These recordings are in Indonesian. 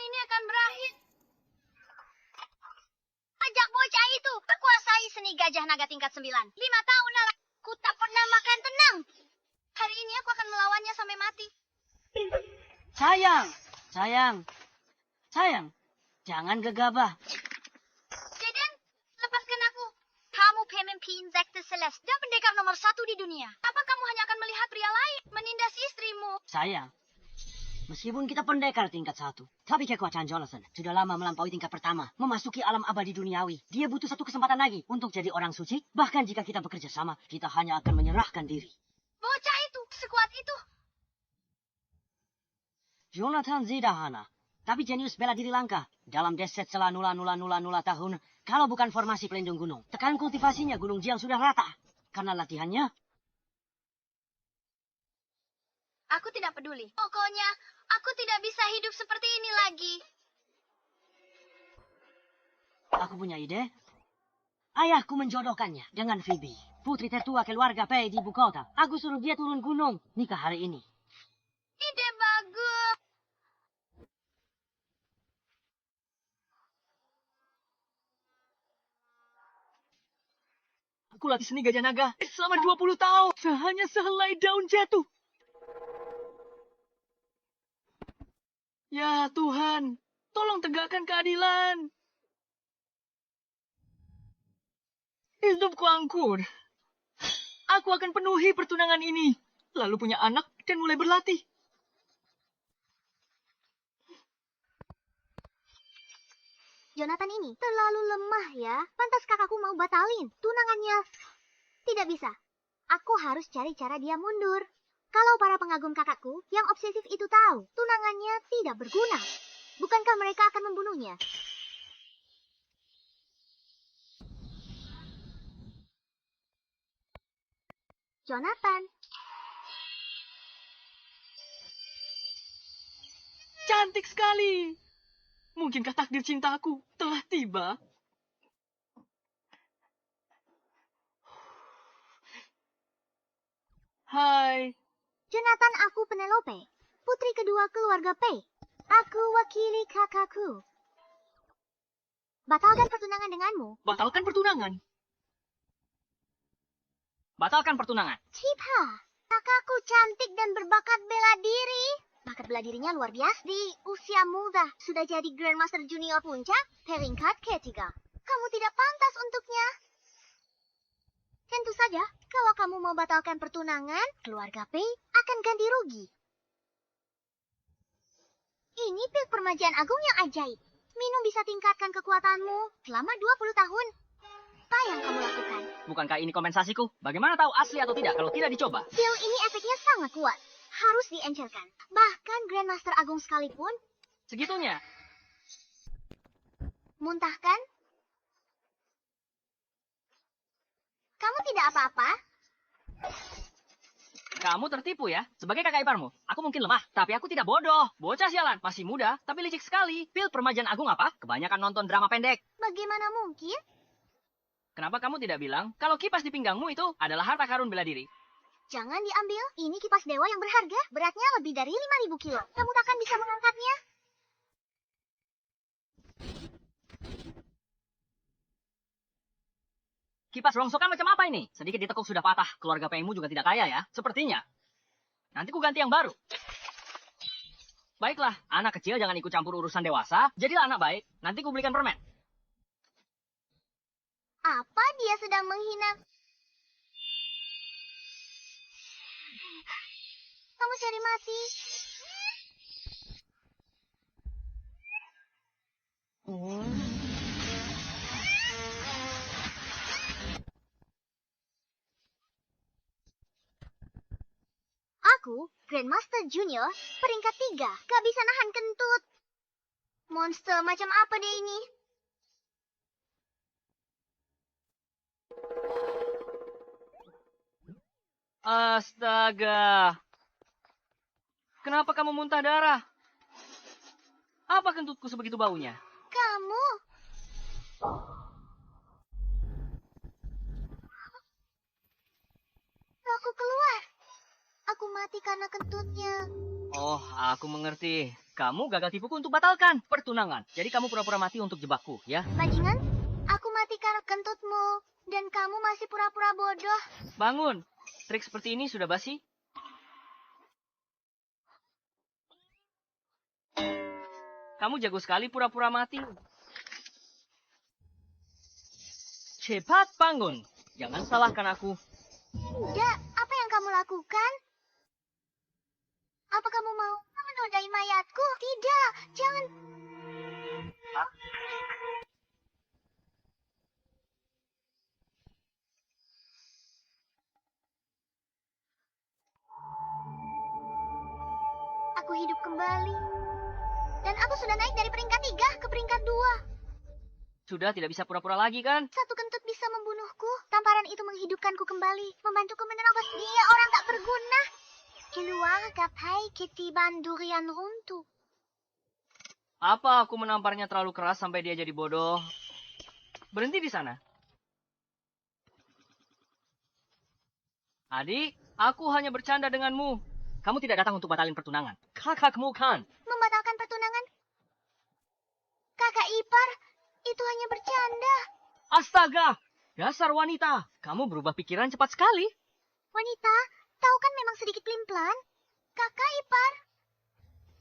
ini akan berakhir. Ajak bocah itu berkuasai seni gajah naga tingkat 9. 5 tahun lalu, aku tak pernah makan tenang. Hari ini aku akan melawannya sampai mati. Sayang, jangan gegabah. Jaden, lepaskan aku. Kamu pemimpin Sekte Celeste dan pendekar nomor 1 di dunia. Apa kamu hanya akan melihat pria lain menindas istrimu? Sayang, meskipun kita pendekar tingkat 1, tapi kekuatan Jonathan sudah lama melampaui tingkat pertama, memasuki alam abadi duniawi. Dia butuh satu kesempatan lagi untuk jadi orang suci. Bahkan jika kita bekerja sama, kita hanya akan menyerahkan diri. Bocah itu, sekuat itu. Jonathan Zidahana, tapi jenius bela diri langka. Dalam deset setelah 0,000 tahun, kalau bukan formasi pelindung gunung, tekan kultivasinya Gunung Jiang sudah rata. Karena latihannya, Aku tidak peduli. Pokoknya, aku tidak bisa hidup seperti ini lagi. aku punya ide. Ayahku menjodohkannya dengan Phoebe, putri tertua keluarga Pei di ibu kota. Aku suruh dia turun gunung, nikah hari ini. Ide bagus. Aku latih seni gajah naga selama 20 tahun. Hanya sehelai daun jatuh. Ya Tuhan, tolong tegakkan keadilan. Hidupku angkur. Aku akan penuhi pertunangan ini. Lalu punya anak dan mulai berlatih. Jonathan ini terlalu lemah ya. Pantas kakakku mau batalin tunangannya. Tidak bisa. Aku harus cari cara dia mundur. Kalau para pengagum kakakku yang obsesif itu tahu tunangannya tidak berguna, bukankah mereka akan membunuhnya? Jonathan. Cantik sekali. Mungkinkah takdir cintaku telah tiba? Hai. Jonathan, aku Penelope, putri kedua keluarga Pei. Aku wakili kakakku. Batalkan pertunangan denganmu. Batalkan pertunangan. Batalkan pertunangan. Cipha, kakakku cantik dan berbakat bela diri. Bakat bela dirinya luar biasa. Di usia muda, sudah jadi Grandmaster Junior Puncak, peringkat ketiga. Kamu tidak pantas untuknya. Tentu saja, kalau kamu mau batalkan pertunangan, keluarga Pei akan ganti rugi. Ini pil permajaan agung yang ajaib. Minum bisa tingkatkan kekuatanmu selama 20 tahun. Apa yang kamu lakukan? Bukankah ini kompensasiku? Bagaimana tahu asli atau tidak kalau tidak dicoba? Pil ini efeknya sangat kuat. Harus diencerkan. Bahkan Grandmaster Agung sekalipun. Segitunya. Muntahkan? Kamu tidak apa-apa? Kamu tertipu ya? Sebagai kakak iparmu, aku mungkin lemah, tapi aku tidak bodoh. Bocah sialan, masih muda, tapi licik sekali. Pil permajaan agung apa? Kebanyakan nonton drama pendek. Bagaimana mungkin? Kenapa kamu tidak bilang kalau kipas di pinggangmu itu adalah harta karun bela diri? Jangan diambil. Ini kipas dewa yang berharga. Beratnya lebih dari 5.000 kilo. Kamu takkan bisa mengangkatnya. Kipas rongsokan macam apa ini? Sedikit ditekuk sudah patah. Keluarga Pengmu juga tidak kaya ya? Sepertinya. Nanti ku ganti yang baru. Baiklah, anak kecil jangan ikut campur urusan dewasa. Jadilah anak baik. Nanti ku belikan permen. Apa dia sedang menghina? Kamu cari mati. Aku, Grandmaster Junior, peringkat 3. Gak bisa nahan kentut. Monster macam apa dia ini? Astaga. Kenapa kamu muntah darah? Apa kentutku sebegitu baunya? Kamu. Aku keluar. Aku mati karena kentutnya. Oh, aku mengerti. Kamu gagal tipuku untuk batalkan pertunangan. Jadi kamu pura-pura mati untuk jebakku, ya? Bajingan, aku mati karena kentutmu. Dan kamu masih pura-pura bodoh. Bangun. Trik seperti ini sudah basi. Kamu jago sekali pura-pura mati. Cepat bangun. Jangan salahkan aku. Tidak, apa yang kamu lakukan? Apa kamu mau menodai mayatku? Tidak, jangan. Aku hidup kembali. Dan aku sudah naik dari peringkat 3 ke peringkat 2. Sudah tidak bisa pura-pura lagi kan? Satu kentut bisa membunuhku. Tamparan itu menghidupkanku kembali. Membantuku menerobos dia orang tak berguna. Keluar gapai ketiban durian runtuh. Apa aku menamparnya terlalu keras sampai dia jadi bodoh? Berhenti di sana. Adik, aku hanya bercanda denganmu. Kamu tidak datang untuk batalin pertunangan. Kakakmu kan. Membatalkan pertunangan? Kakak ipar, itu hanya bercanda. Astaga, dasar wanita. Kamu berubah pikiran cepat sekali. Wanita, tahu kan memang sedikit pelin-pelan? Kakak ipar.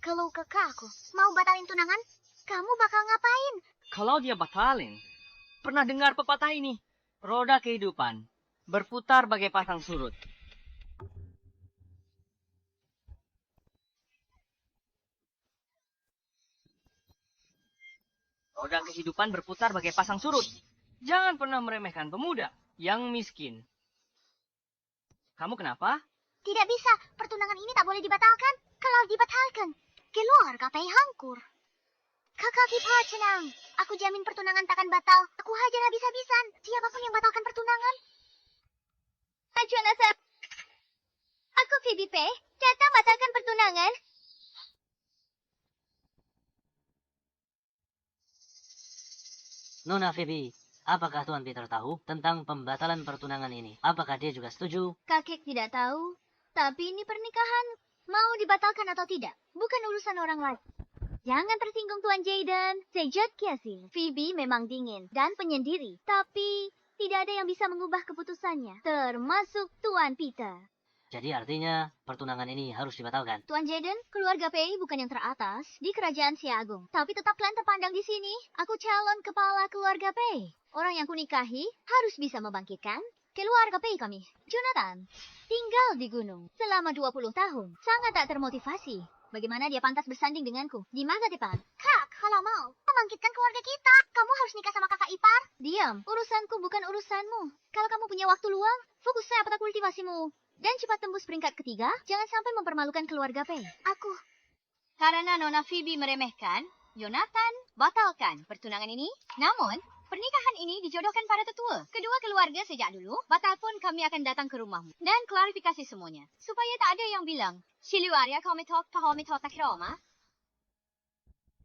Kalau kakakku mau batalin tunangan, kamu bakal ngapain? Kalau dia batalin, pernah dengar pepatah ini? Roda kehidupan berputar bagai pasang surut. Roda kehidupan berputar bagai pasang surut. Jangan pernah meremehkan pemuda yang miskin. Kamu kenapa? Tidak bisa, pertunangan ini tak boleh dibatalkan. Kalau dibatalkan, keluar gapai hangkur. Kakak ipar tenang, aku jamin pertunangan takkan batal. Aku hajar habis-habisan siapapun yang batalkan pertunangan. Jonathan, aku Phoebe P. Datang batalkan pertunangan. Nona Phoebe, apakah Tuan Peter tahu tentang pembatalan pertunangan ini? Apakah dia juga setuju? Kakek tidak tahu, tapi ini pernikahan. Mau dibatalkan atau tidak, bukan urusan orang lain. Jangan tersinggung Tuan Jaden. Sejak kiasin, Phoebe memang dingin dan penyendiri. Tapi tidak ada yang bisa mengubah keputusannya, termasuk Tuan Peter. Jadi artinya pertunangan ini harus dibatalkan. Tuan Jaden, keluarga Pei bukan yang teratas di kerajaan Siagung. Tapi tetap kalian terpandang di sini. Aku calon kepala keluarga Pei. Orang yang kunikahi harus bisa membangkitkan keluarga Pei kami. Jonathan, tinggal di gunung selama 20 tahun. Sangat tak termotivasi. Bagaimana dia pantas bersanding denganku di masa depan? Kak, kalau mau membangkitkan keluarga kita, kamu harus nikah sama kakak ipar. Diam, urusanku bukan urusanmu. Kalau kamu punya waktu luang, fokusnya pada kultivasimu. Dan cepat tembus peringkat ketiga, jangan sampai mempermalukan keluarga Pei. Aku. Karena Nona Phoebe meremehkan, Jonathan batalkan pertunangan ini. Namun, pernikahan ini dijodohkan para tetua. Kedua keluarga sejak dulu, batal pun kami akan datang ke rumahmu. Dan klarifikasi semuanya. Supaya tak ada yang bilang, Siluaria komitok pahomitok takroma.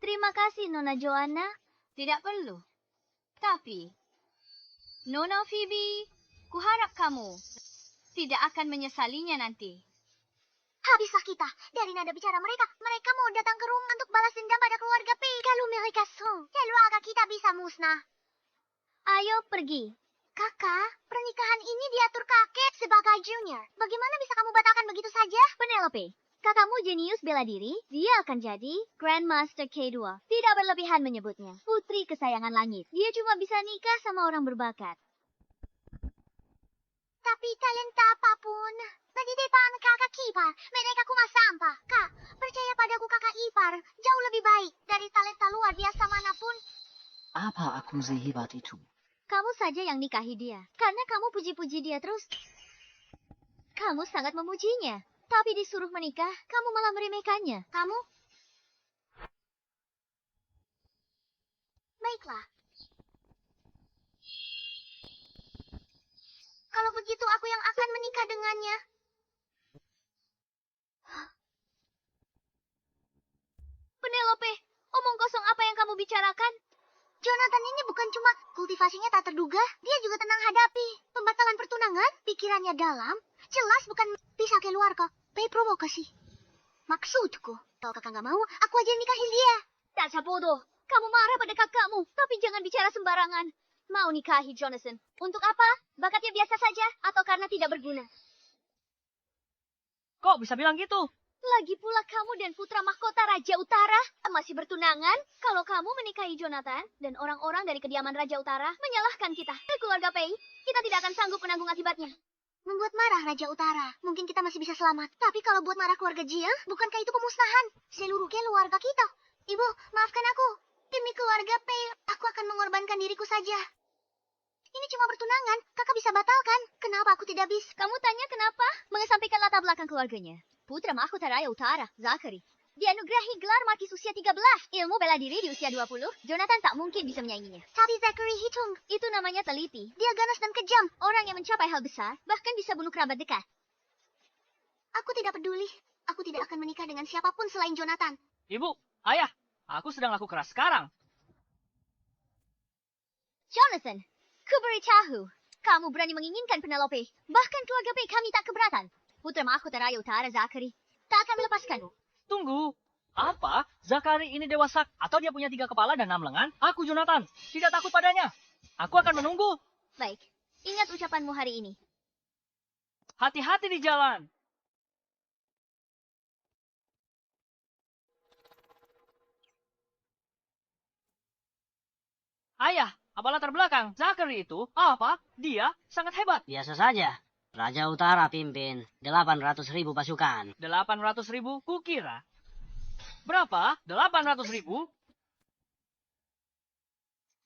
Terima kasih, Nona Joanna. Tidak perlu. Tapi, Nona Phoebe, kuharap kamu tidak akan menyesalinya nanti. Habislah kita. Dari nada bicara mereka, mereka mau datang ke rumah untuk balas dendam pada keluarga P. Kalau mereka keluarga kita bisa musnah. Ayo pergi. Kakak, pernikahan ini diatur kakek sebagai junior. Bagaimana bisa kamu batalkan begitu saja? Penelope, kakakmu jenius bela diri, dia akan jadi Grandmaster K2. Tidak berlebihan menyebutnya. Putri kesayangan langit. Dia cuma bisa nikah sama orang berbakat. Tapi talenta apapun, di depan kakak ipar, mereka kumas sampah. Kak, percaya padaku kakak ipar, jauh lebih baik dari talenta luar biasa manapun. Apa aku sehebat itu? Kamu saja yang nikahi dia, karena kamu puji-puji dia terus. Kamu sangat memujinya, tapi disuruh menikah, kamu malah meremehkannya. Kamu? Baiklah. Kalau begitu aku yang akan menikah dengannya. Penelope, omong kosong apa yang kamu bicarakan? Jonathan ini bukan cuma kultivasinya tak terduga, dia juga tenang hadapi pembatalan pertunangan, pikirannya dalam, jelas bukan bisa keluar kok. Provokasi. Maksudku, Kalau kakak nggak mau, aku aja yang nikahin dia. Dasar bodoh. Kamu marah pada kakakmu, tapi jangan bicara sembarangan. Mau nikahi Jonathan. Untuk apa? Bakatnya biasa saja atau karena tidak berguna? Kok bisa bilang gitu? Lagi pula kamu dan putra mahkota Raja Utara masih bertunangan. Kalau kamu menikahi Jonathan dan orang-orang dari kediaman Raja Utara menyalahkan kita, keluarga Pei, kita tidak akan sanggup menanggung akibatnya. Membuat marah Raja Utara, mungkin kita masih bisa selamat. Tapi kalau buat marah keluarga Jiang, bukankah itu pemusnahan? Seluruh keluarga kita. Ibu, maafkan aku. Demi keluarga Pei, aku akan mengorbankan diriku saja. Ini cuma bertunangan, kakak bisa batalkan. Kenapa aku tidak bisa? Kamu tanya kenapa? Mengesampingkan latar belakang keluarganya. Putra mahkota Raja Utara, Zachary, dianugerahi gelar Markis usia 13. Ilmu bela diri di usia 20, Jonathan tak mungkin bisa menyainginya. Tapi Zachary hitung. Itu namanya teliti. Dia ganas dan kejam. Orang yang mencapai hal besar, bahkan bisa bunuh kerabat dekat. Aku tidak peduli. Aku tidak akan menikah dengan siapapun selain Jonathan. Ibu, ayah, aku sedang laku keras sekarang. Jonathan, ku beritahu, kamu berani menginginkan Penelope. Bahkan keluarga Pei kami tak keberatan. Putra mahkota Raja Utara Zachary tak akan melepaskanmu. Tunggu. Apa? Zachary ini dewasa atau dia punya 3 kepala dan 6 lengan? Aku Jonathan, tidak takut padanya. Aku akan menunggu. Baik, ingat ucapanmu hari ini. Hati-hati di jalan. Ayah, apa latar belakang Zachary itu? Apa? Dia sangat hebat. Biasa saja. Raja Utara pimpin 800.000 pasukan. 800.000 kukira. Berapa? 800.000?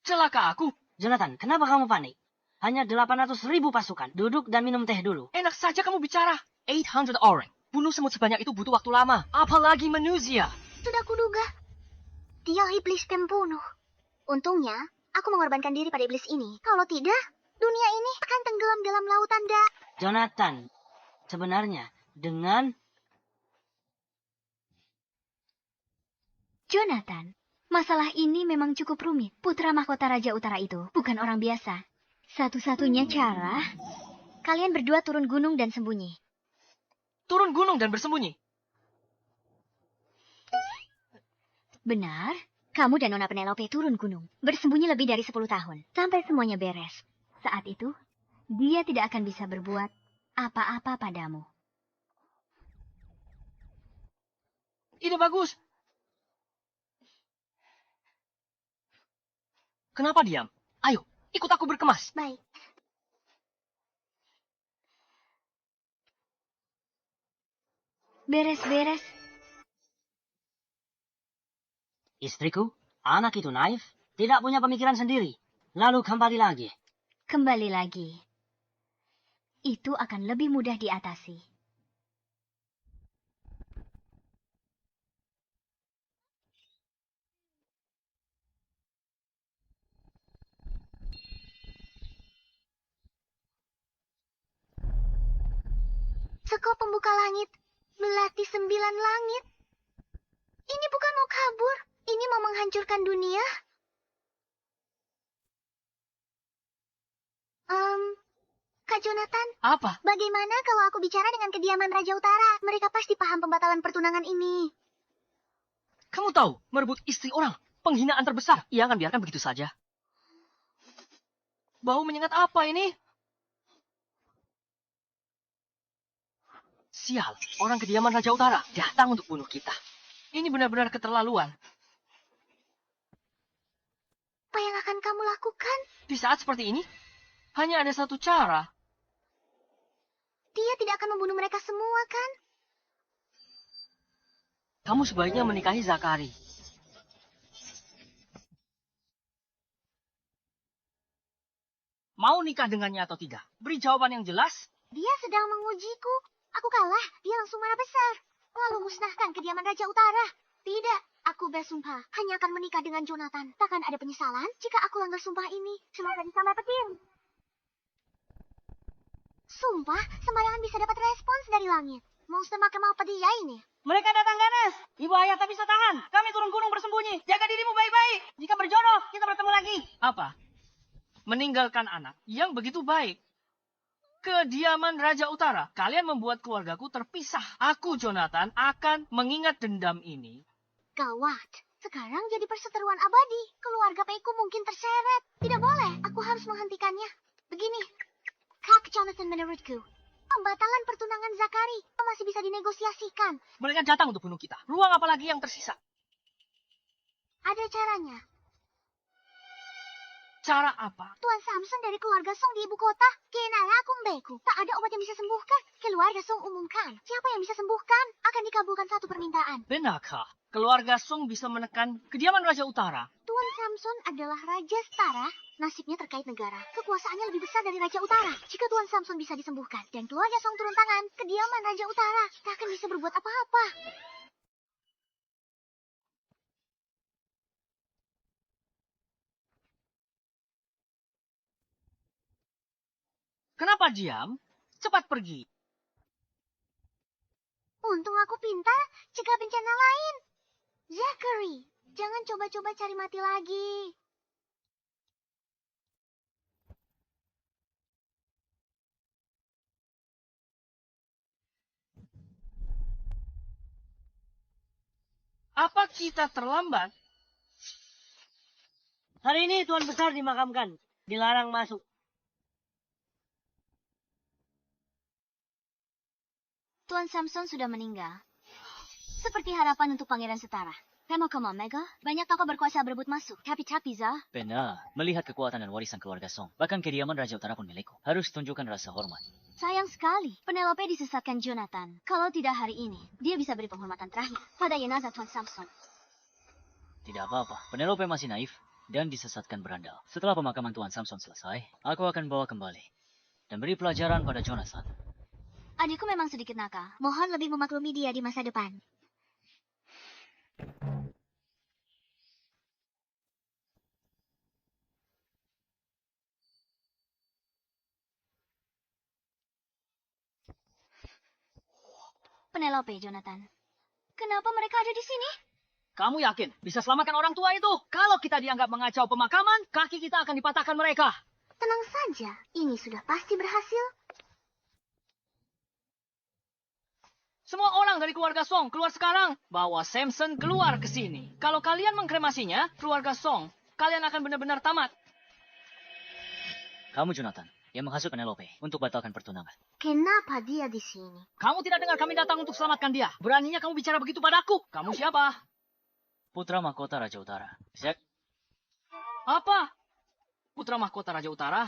Celaka aku. Jonathan, kenapa kamu panik? Hanya 800.000 pasukan. Duduk dan minum teh dulu. Enak saja kamu bicara. 800 orang. Bunuh semut sebanyak itu butuh waktu lama. Apalagi manusia. Sudah kuduga. Dia iblis pembunuh. Untungnya, aku mengorbankan diri pada iblis ini. Kalau tidak, dunia ini akan tenggelam dalam lautan Jonathan, sebenarnya dengan... Jonathan, masalah ini memang cukup rumit. Putra mahkota Raja Utara itu bukan orang biasa. Satu-satunya cara, kalian berdua turun gunung dan sembunyi. Turun gunung dan bersembunyi. Benar, kamu dan Nona Penelope turun gunung. Bersembunyi lebih dari 10 tahun. Sampai semuanya beres. Saat itu, dia tidak akan bisa berbuat apa-apa padamu. Ide bagus. Kenapa diam? Ayo, ikut aku berkemas. Baik. Beres-beres. Istriku, anak itu naif, tidak punya pemikiran sendiri. Lalu kembali lagi. Kembali lagi. Itu akan lebih mudah diatasi. Sekop pembuka langit, melati 9 langit. Ini bukan mau kabur, ini mau menghancurkan dunia. Kak Jonathan, Apa? bagaimana kalau aku bicara dengan kediaman Raja Utara? Mereka pasti paham pembatalan pertunangan ini. Kamu tahu, merebut istri orang, penghinaan terbesar. Ia akan biarkan begitu saja. Bau menyengat apa ini? Sial, orang kediaman Raja Utara datang untuk bunuh kita. Ini benar-benar keterlaluan. Apa yang akan kamu lakukan? Di saat seperti ini, hanya ada satu cara. Dia tidak akan membunuh mereka semua, kan? Kamu sebaiknya menikahi Zachary. Mau nikah dengannya atau tidak? Beri jawaban yang jelas. Dia sedang mengujiku. Aku kalah, dia langsung marah besar. Lalu musnahkan kediaman Raja Utara. Tidak, aku bersumpah hanya akan menikah dengan Jonathan. Takkan ada penyesalan jika aku langgar sumpah ini. Semoga disambar petir. Sumpah, sembarangan bisa dapat respons dari langit. Monster makan mau dia ini. Mereka datang ganas. Ibu ayah tak bisa tahan. Kami turun gunung bersembunyi. Jaga dirimu baik-baik. Jika berjodoh, kita bertemu lagi. Apa? Meninggalkan anak yang begitu baik. kediaman Raja Utara. Kalian membuat keluargaku terpisah. Aku, Jonathan, akan mengingat dendam ini. Gawat. Sekarang jadi perseteruan abadi. Keluarga Peiku mungkin terseret. Tidak boleh. Aku harus menghentikannya. Begini. Kak Jonathan, menurutku, pembatalan pertunangan Zakari masih bisa dinegosiasikan. Mereka datang untuk bunuh kita. Ruang apa lagi yang tersisa? Ada caranya. Cara apa? Tuan Samson dari keluarga Song di ibu kota. Kenaya akung beku. Tak ada obat yang bisa sembuhkan. Keluarga Song umumkan. Siapa yang bisa sembuhkan? Akan dikabulkan satu permintaan. Benarkah keluarga Song bisa menekan kediaman Raja Utara? Tuan Samson adalah Raja Setara. Nasibnya terkait negara. Kekuasaannya lebih besar dari Raja Utara. Jika Tuan Samson bisa disembuhkan dan keluarga Song turun tangan, kediaman Raja Utara tak akan bisa berbuat apa-apa. Kenapa diam? Cepat pergi. Untung aku pintar, cegah bencana lain. Zachary, jangan coba-coba cari mati lagi. Apa kita terlambat? Hari ini Tuan Besar dimakamkan. Dilarang masuk. Tuan Samson sudah meninggal. Seperti harapan untuk Pangeran Setara. Come on, Mega. Banyak tokoh berkuasa berebut masuk. Tapi Za. Benar. Melihat kekuatan dan warisan keluarga Song, bahkan kediaman Raja Utara pun milikku. Harus tunjukkan rasa hormat. Sayang sekali, Penelope disesatkan Jonathan. Kalau tidak hari ini, dia bisa beri penghormatan terakhir pada jenazah Tuan Samson. Tidak apa-apa. Penelope masih naif dan disesatkan berandal. Setelah pemakaman Tuan Samson selesai, aku akan bawa kembali dan beri pelajaran pada Jonathan. Adikku memang sedikit nakal. Mohon lebih memaklumi dia di masa depan. Penelope, Jonathan. Kenapa mereka ada di sini? Kamu yakin bisa selamatkan orang tua itu? Kalau kita dianggap mengacau pemakaman, kaki kita akan dipatahkan mereka. Tenang saja, ini sudah pasti berhasil. Semua orang dari keluarga Song keluar sekarang. Bawa Samson keluar ke sini. Kalau kalian mengkremasinya, keluarga Song, kalian akan benar-benar tamat. Kamu, Jonathan, yang menghasut Penelope untuk batalkan pertunangan. Kenapa dia di sini? Kamu tidak dengar kami datang untuk selamatkan dia. Beraninya kamu bicara begitu padaku. Kamu siapa? Putra mahkota Raja Utara. Zack, Apa? Putra mahkota Raja Utara?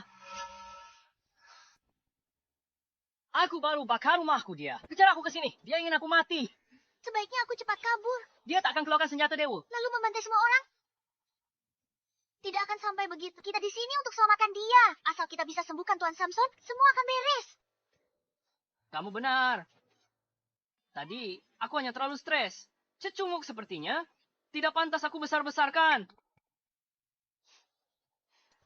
Aku baru bakar rumahku dia. Kejar aku ke sini. Dia ingin aku mati. Sebaiknya aku cepat kabur, Dia tak akan keluarkan senjata Dewa. lalu membantai semua orang. Tidak akan sampai begitu. Kita di sini untuk selamatkan dia. Asal kita bisa sembuhkan Tuan Samson, semua akan beres. Kamu benar. Tadi aku hanya terlalu stres. Cecunguk sepertinya. Tidak pantas aku besar-besarkan.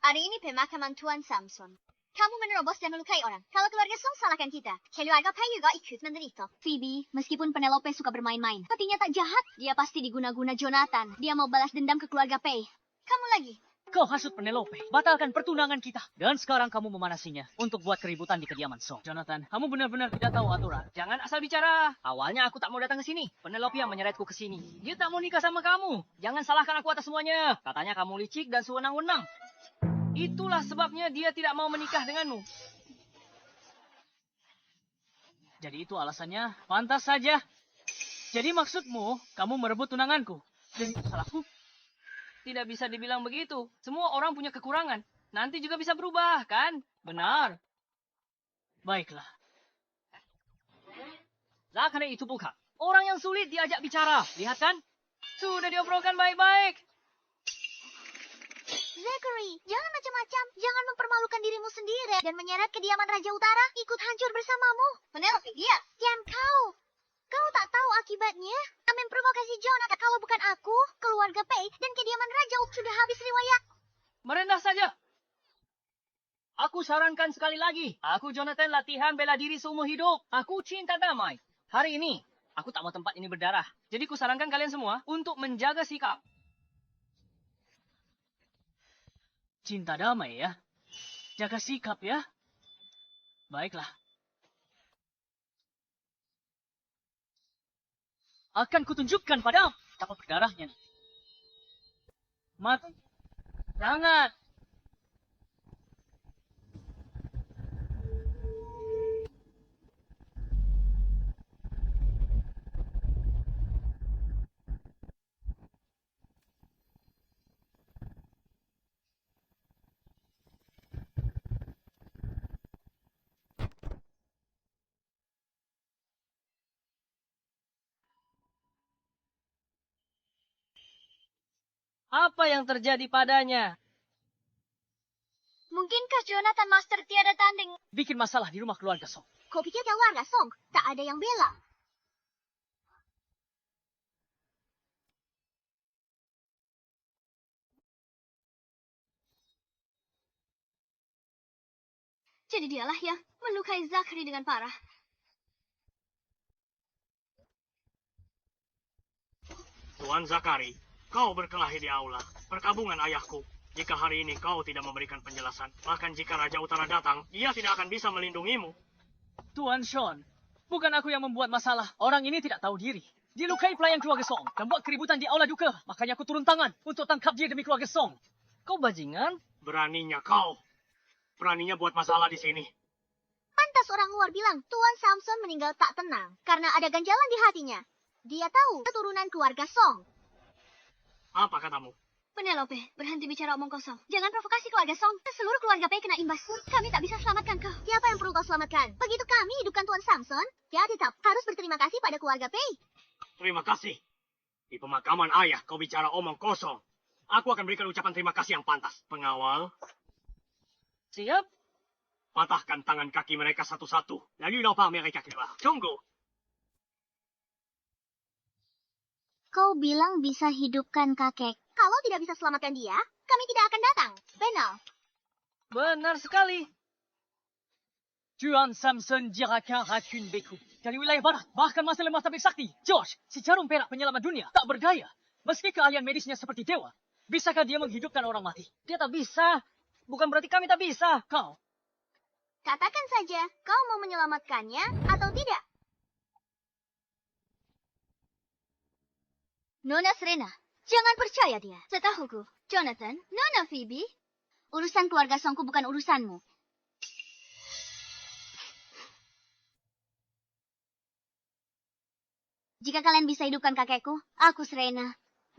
Hari ini pemakaman Tuan Samson. Kamu menerobos dan melukai orang. Kalau keluarga Song salahkan kita. Keluarga Pei juga ikut menderita. Phoebe, meskipun Penelope suka bermain-main, hatinya tak jahat. Dia pasti diguna-guna Jonathan. Dia mau balas dendam ke keluarga Pei. Kamu lagi. kau hasut Penelope. Batalkan pertunangan kita. Dan sekarang kamu memanasinya untuk buat keributan di kediaman Song. Jonathan, kamu benar-benar tidak tahu aturan. Jangan asal bicara. Awalnya aku tak mau datang ke sini. Penelope yang menyeretku ke sini. Dia tak mau nikah sama kamu. Jangan salahkan aku atas semuanya. Katanya kamu licik dan sewenang-wenang. Itulah sebabnya dia tidak mau menikah denganmu. Jadi itu alasannya? Pantas saja. Jadi maksudmu, kamu merebut tunanganku? Dan itu salahku? Tidak bisa dibilang begitu. Semua orang punya kekurangan. Nanti juga bisa berubah, kan? Benar. Baiklah. Zakari itu bukan orang yang sulit diajak bicara. Lihat kan? Sudah diobrolkan baik-baik. Zachary, jangan macam-macam. Jangan mempermalukan dirimu sendiri dan menyeret kediaman Raja Utara ikut hancur bersamamu. Penelope, dia. Diam kau. Kau tak tahu akibatnya. Kami memprovokasi Jonathan. Kalau bukan aku, keluarga Pei dan kediaman Raja sudah habis riwayat. Merendah saja. Aku sarankan sekali lagi. Aku Jonathan latihan bela diri seumur hidup. Aku cinta damai. Hari ini, aku tak mau tempat ini berdarah. Jadi kusarankan kalian semua untuk menjaga sikap. Cinta damai ya. Jaga sikap ya. Baiklah. Akan kutunjukkan padamu betapa berdarahnya. Mati. Jangan. Apa yang terjadi padanya? Mungkinkah Jonathan Master tiada tanding? Bikin masalah di rumah keluarga Song. Kau pikir keluarga Song tak ada yang bela? Jadi dialah yang melukai Zachary dengan parah. Tuan Zakari, kau berkelahi di aula, perkabungan ayahku. Jika hari ini kau tidak memberikan penjelasan, bahkan jika Raja Utara datang, dia tidak akan bisa melindungimu. Tuan Sean, bukan aku yang membuat masalah. Orang ini tidak tahu diri. Dia lukai pelayan keluarga Song dan buat keributan di aula duka. Makanya aku turun tangan untuk tangkap dia demi keluarga Song. Kau bajingan? Beraninya kau. Beraninya buat masalah di sini. Pantas orang luar bilang Tuan Samson meninggal tak tenang karena ada ganjalan di hatinya. Dia tahu keturunan keluarga Song. Apa katamu? Penelope, berhenti bicara omong kosong. Jangan provokasi keluarga Song. Seluruh keluarga Pei kena imbas. Kami tak bisa selamatkan kau. Siapa yang perlu kau selamatkan? Begitu kami hidupkan Tuan Samson, dia tetap harus berterima kasih pada keluarga Pei. Terima kasih. Di pemakaman ayah kau bicara omong kosong. Aku akan berikan ucapan terima kasih yang pantas. Pengawal, Siap? patahkan tangan kaki mereka satu-satu. Lalu lupa mereka keluar. Tunggu. Kau bilang bisa hidupkan kakek. Kalau tidak bisa selamatkan dia, kami tidak akan datang. Benar. Benar sekali. Tuan Samson Jiraka Rakun Beku. Dari wilayah barat, bahkan masih lemah tapi sakti. Josh, si jarum perak penyelamat dunia, tak berdaya. Meski keahlian medisnya seperti dewa, bisakah dia menghidupkan orang mati? Dia tak bisa. Bukan berarti kami tak bisa. Kau. Katakan saja, kau mau menyelamatkannya atau tidak? Nona Serena, jangan percaya dia. Setahuku, Jonathan, Nona Phoebe, Urusan keluarga Songku bukan urusanmu. Jika kalian bisa hidupkan kakekku, aku Serena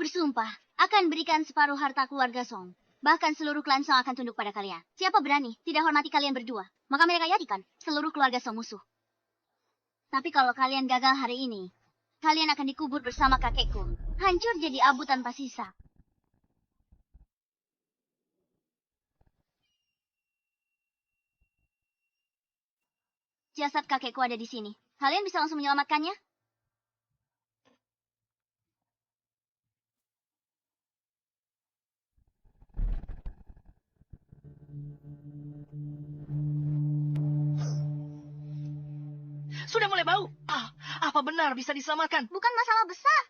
bersumpah akan berikan separuh harta keluarga Song. Bahkan seluruh klan Song akan tunduk pada kalian. Siapa berani tidak hormati kalian berdua, maka mereka jadikan seluruh keluarga Song musuh. Tapi kalau kalian gagal hari ini, kalian akan dikubur bersama kakekku. Hancur jadi abu tanpa sisa. Jasad kakekku ada di sini. Kalian bisa langsung menyelamatkannya? Sudah mulai bau. Apa benar bisa diselamatkan? Bukan masalah besar.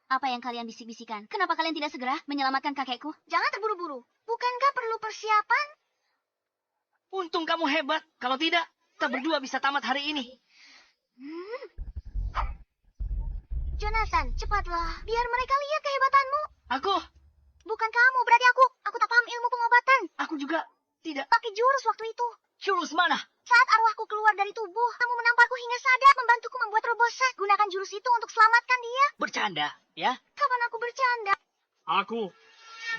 Apa yang kalian bisik-bisikan? Kenapa kalian tidak segera menyelamatkan kakekku? Jangan terburu-buru. Bukankah perlu persiapan? Untung kamu hebat. Kalau tidak, kita berdua bisa tamat hari ini. Jonathan, cepatlah. Biar mereka lihat kehebatanmu. Aku Bukan kamu, berarti aku. Aku tak paham ilmu pengobatan. Aku juga tidak. Pakai jurus waktu itu. Jurus mana? Saat arwahku keluar dari tubuh, kamu menamparku hingga sadar, membantuku membuat robosan. Gunakan jurus itu untuk selamatkan dia. Bercanda, ya? Kapan aku bercanda? Aku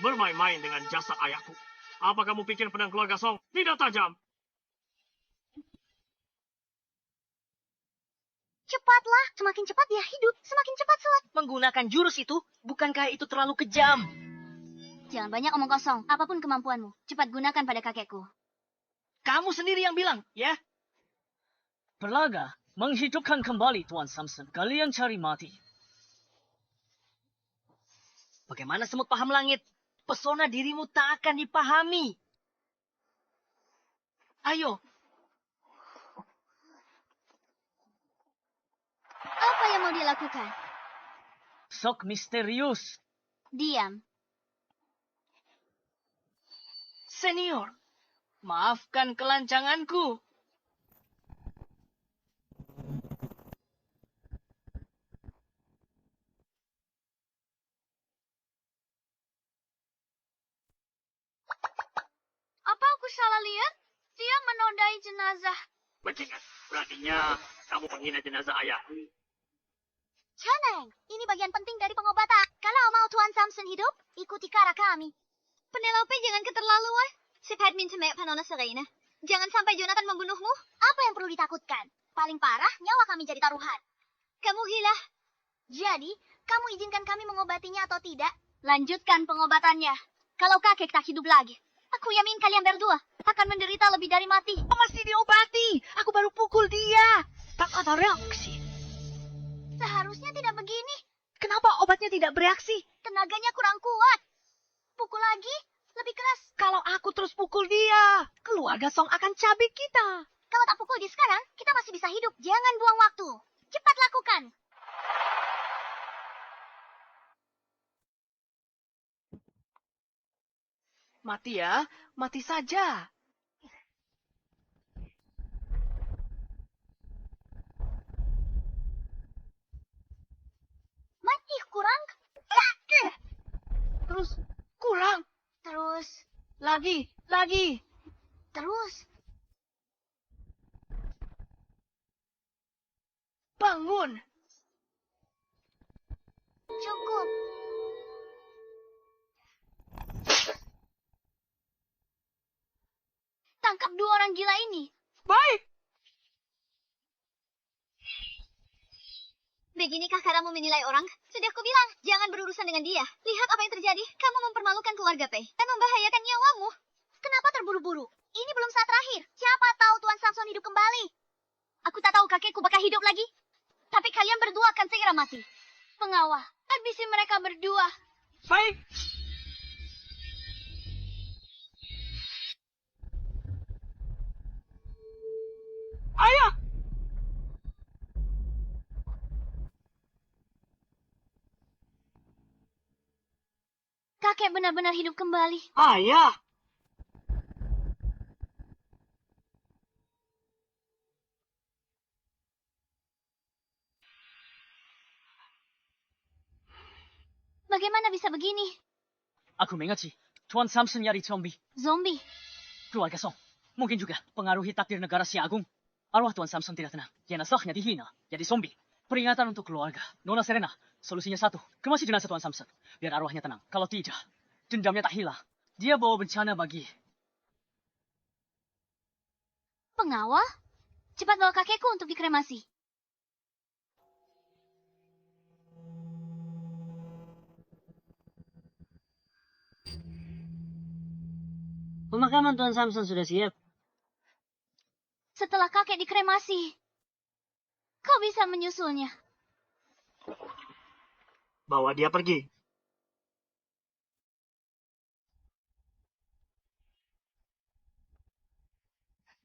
bermain-main dengan jasad ayahku. Apa kamu pikir pedang keluarga Song tidak tajam? Cepatlah. Semakin cepat dia hidup, semakin cepat selesai. Menggunakan jurus itu, bukankah itu terlalu kejam? Jangan banyak omong kosong. Apapun kemampuanmu, cepat gunakan pada kakekku. Kamu sendiri yang bilang, ya? Berlaga, menghidupkan kembali Tuan Samson. Kalian cari mati. Bagaimana semut paham langit? Pesona dirimu tak akan dipahami. Ayo, Apa yang mau dilakukan? sok misterius. Diam. Senior, maafkan kelancanganku. salah lihat? Dia menodai jenazah. Bajingan, beraninya kamu menghina jenazah ayahku. Caneng, ini bagian penting dari pengobatan. Kalau mau Tuan Samson hidup, ikuti cara kami. Penelope, jangan keterlaluan. Cepat minta maaf, Nona Serena. Jangan sampai Jonathan membunuhmu. Apa yang perlu ditakutkan? Paling parah, nyawa kami jadi taruhan. Kamu gila. Jadi, kamu izinkan kami mengobatinya atau tidak? Lanjutkan pengobatannya. Kalau kakek tak hidup lagi, aku yakin kalian berdua akan menderita lebih dari mati. Masih diobati. Aku baru pukul dia. Tak ada reaksi. Seharusnya tidak begini. Kenapa obatnya tidak bereaksi? Tenaganya kurang kuat. Pukul lagi, lebih keras. Kalau aku terus pukul dia, keluarga Song akan cabik kita. Kalau tak pukul dia sekarang, kita masih bisa hidup. Jangan buang waktu. Cepat lakukan. Mati ya, mati saja. Mati kurang. Terus kurang. Terus. Lagi. Terus. Bangun. Cukup. Tangkap dua orang gila ini. Baik. Beginikah caramu menilai orang? Sudah kubilang, jangan berurusan dengan dia. Lihat apa yang terjadi. Kamu mempermalukan keluarga Pei dan membahayakan nyawamu. Kenapa terburu-buru? Ini belum saat terakhir. Siapa tahu Tuan Samson hidup kembali? Aku tak tahu kakekku bakal hidup lagi. Tapi kalian berdua akan segera mati. Pengawal, habisi mereka berdua. Baik. Ayah. Kakek benar-benar hidup kembali. Ayah. Bagaimana bisa begini? Aku mengerti. Tuan Samson nyari zombie. Zombie. Keluarga Song. Mungkin juga pengaruhi takdir negara si Agung. Arwah Tuan Samson tidak tenang. Jenazahnya dihina. Jadi zombie. Peringatan untuk keluarga. Nona Serena. Solusinya satu. Kemasi jenazah Tuan Samson. Biar arwahnya tenang. Kalau tidak, dendamnya tak hilang. Dia bawa bencana bagi... Pengawal? Cepat bawa kakekku untuk dikremasi. Pemakaman Tuan Samson sudah siap. Setelah kakek dikremasi, kau bisa menyusulnya. Bawa dia pergi.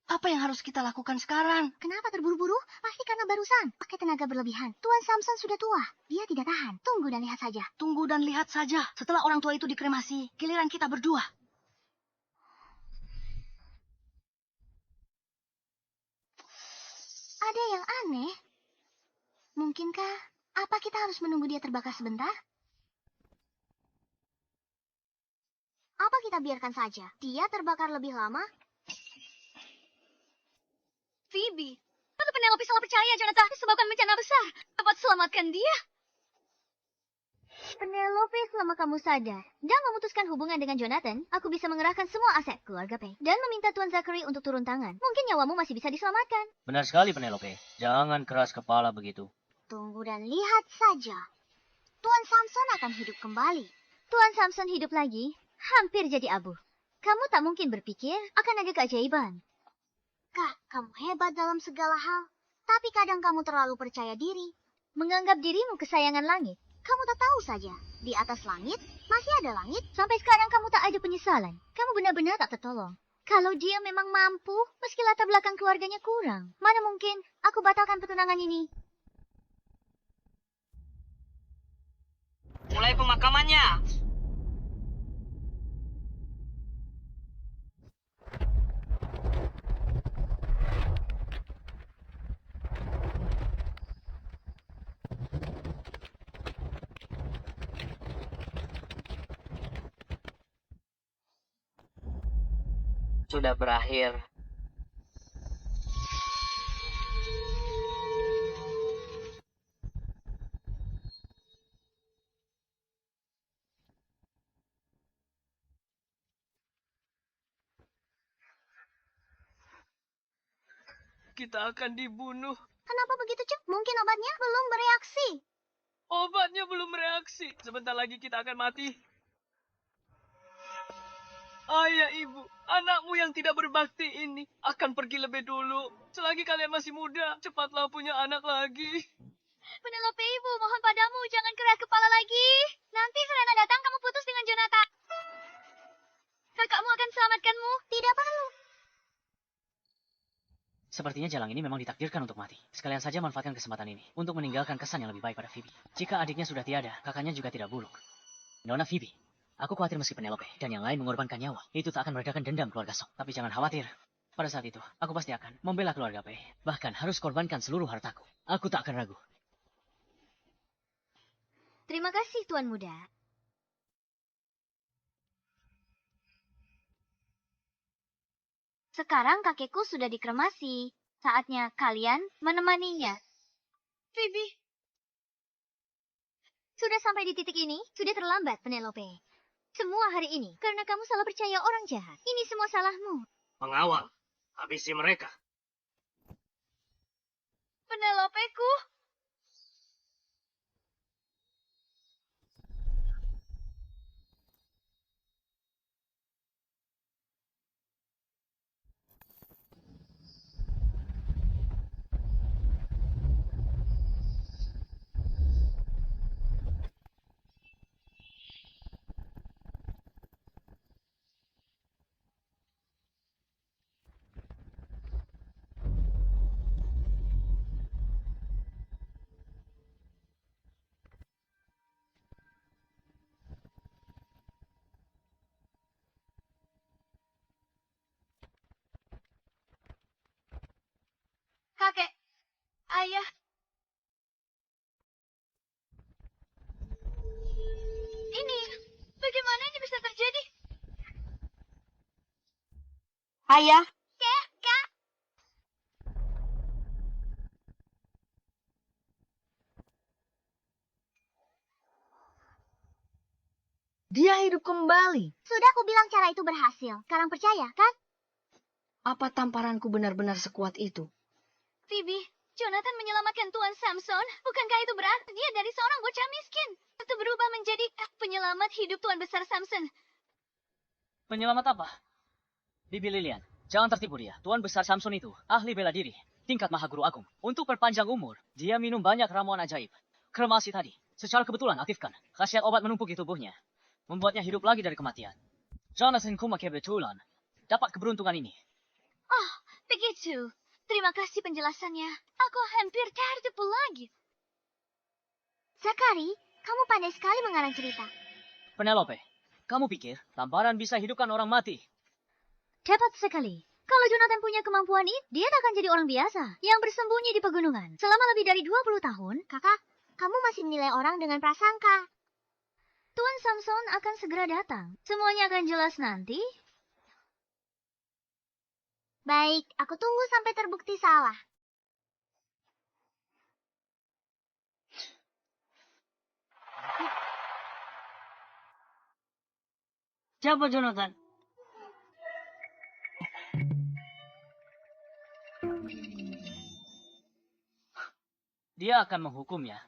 Apa yang harus kita lakukan sekarang? Kenapa terburu-buru? Pasti karena barusan pakai tenaga berlebihan. Tuan Samson sudah tua. Dia tidak tahan. Tunggu dan lihat saja. Tunggu dan lihat saja. Setelah orang tua itu dikremasi, giliran kita berdua. Ada yang aneh. Mungkinkah apa kita harus menunggu dia terbakar sebentar? Apa kita biarkan saja? Dia terbakar lebih lama? Phoebe, lalu Penelope salah percaya Jonathan disebabkan bencana besar. Dapat selamatkan dia. Penelope, selama kamu sadar dan memutuskan hubungan dengan Jonathan, aku bisa mengerahkan semua aset keluarga Pei dan meminta Tuan Zachary untuk turun tangan. Mungkin nyawamu masih bisa diselamatkan. Benar sekali, Penelope. Jangan keras kepala begitu. Tunggu dan lihat saja. Tuan Samson akan hidup kembali. Tuan Samson hidup lagi, hampir jadi abu. Kamu tak mungkin berpikir akan ada keajaiban. Kak, kamu hebat dalam segala hal. Tapi kadang kamu terlalu percaya diri. Menganggap dirimu kesayangan langit. Kamu tak tahu saja, di atas langit masih ada langit. Sampai sekarang kamu tak ada penyesalan. Kamu benar-benar tak tertolong. Kalau dia memang mampu, meski latar belakang keluarganya kurang. Mana mungkin aku batalkan pertunangan ini? Mulai pemakamannya. sudah berakhir. Kita akan dibunuh. Kenapa begitu cepat? Mungkin obatnya belum bereaksi. Obatnya belum bereaksi. Sebentar lagi kita akan mati. Ayah, ibu, anakmu yang tidak berbakti ini akan pergi lebih dulu. Selagi kalian masih muda, cepatlah punya anak lagi. Penelope ibu, mohon padamu, jangan keras kepala lagi. Nanti Serena datang, kamu putus dengan Jonathan. Kakakmu akan selamatkanmu. Tidak perlu. Sepertinya Jalang ini memang ditakdirkan untuk mati. Sekalian saja manfaatkan kesempatan ini untuk meninggalkan kesan yang lebih baik pada Phoebe. Jika adiknya sudah tiada, kakaknya juga tidak buruk. Nona Phoebe, aku khawatir meski Penelope dan yang lain mengorbankan nyawa, itu tak akan meredakan dendam keluarga Song. Tapi jangan khawatir. Pada saat itu, aku pasti akan membela keluarga Pei. Bahkan harus korbankan seluruh hartaku. Aku tak akan ragu. Terima kasih, Tuan Muda. Sekarang kakekku sudah dikremasi. Saatnya kalian menemaninya. Phoebe. Sudah sampai di titik ini, sudah terlambat, Penelope. Semua hari ini, karena kamu salah percaya orang jahat. Ini semua salahmu. Pengawal, habisi mereka. Penelopeku. Kakek. Ayah. Ini, bagaimana ini bisa terjadi? Ayah, Kak. dia hidup kembali. Sudah aku bilang cara itu berhasil. Sekarang percaya, kan? Apa tamparanku benar-benar sekuat itu? Phoebe, Jonathan menyelamatkan Tuan Samson. Bukankah itu berarti dia dari seorang bocah miskin? Itu berubah menjadi penyelamat hidup Tuan Besar Samson. Penyelamat apa? Bibi Lilian, jangan tertipu dia. Tuan Besar Samson itu ahli bela diri, tingkat Mahaguru Agung. Untuk perpanjang umur, dia minum banyak ramuan ajaib. Kremasi tadi, secara kebetulan aktifkan. Khasiat obat menumpuk di tubuhnya, membuatnya hidup lagi dari kematian. Jonathan Kuma kebetulan dapat keberuntungan ini. Oh, begitu. Terima kasih penjelasannya. Aku hampir tertipu lagi. Zakari, kamu pandai sekali mengarang cerita. Penelope, kamu pikir tamparan bisa hidupkan orang mati? Tepat sekali. Kalau Jonathan punya kemampuan ini, dia tak akan jadi orang biasa yang bersembunyi di pegunungan selama lebih dari 20 tahun. Kakak, kamu masih menilai orang dengan prasangka. Tuan Samson akan segera datang. Semuanya akan jelas nanti. Baik, aku tunggu sampai terbukti salah. Siapa Jonathan? Dia akan menghukumnya.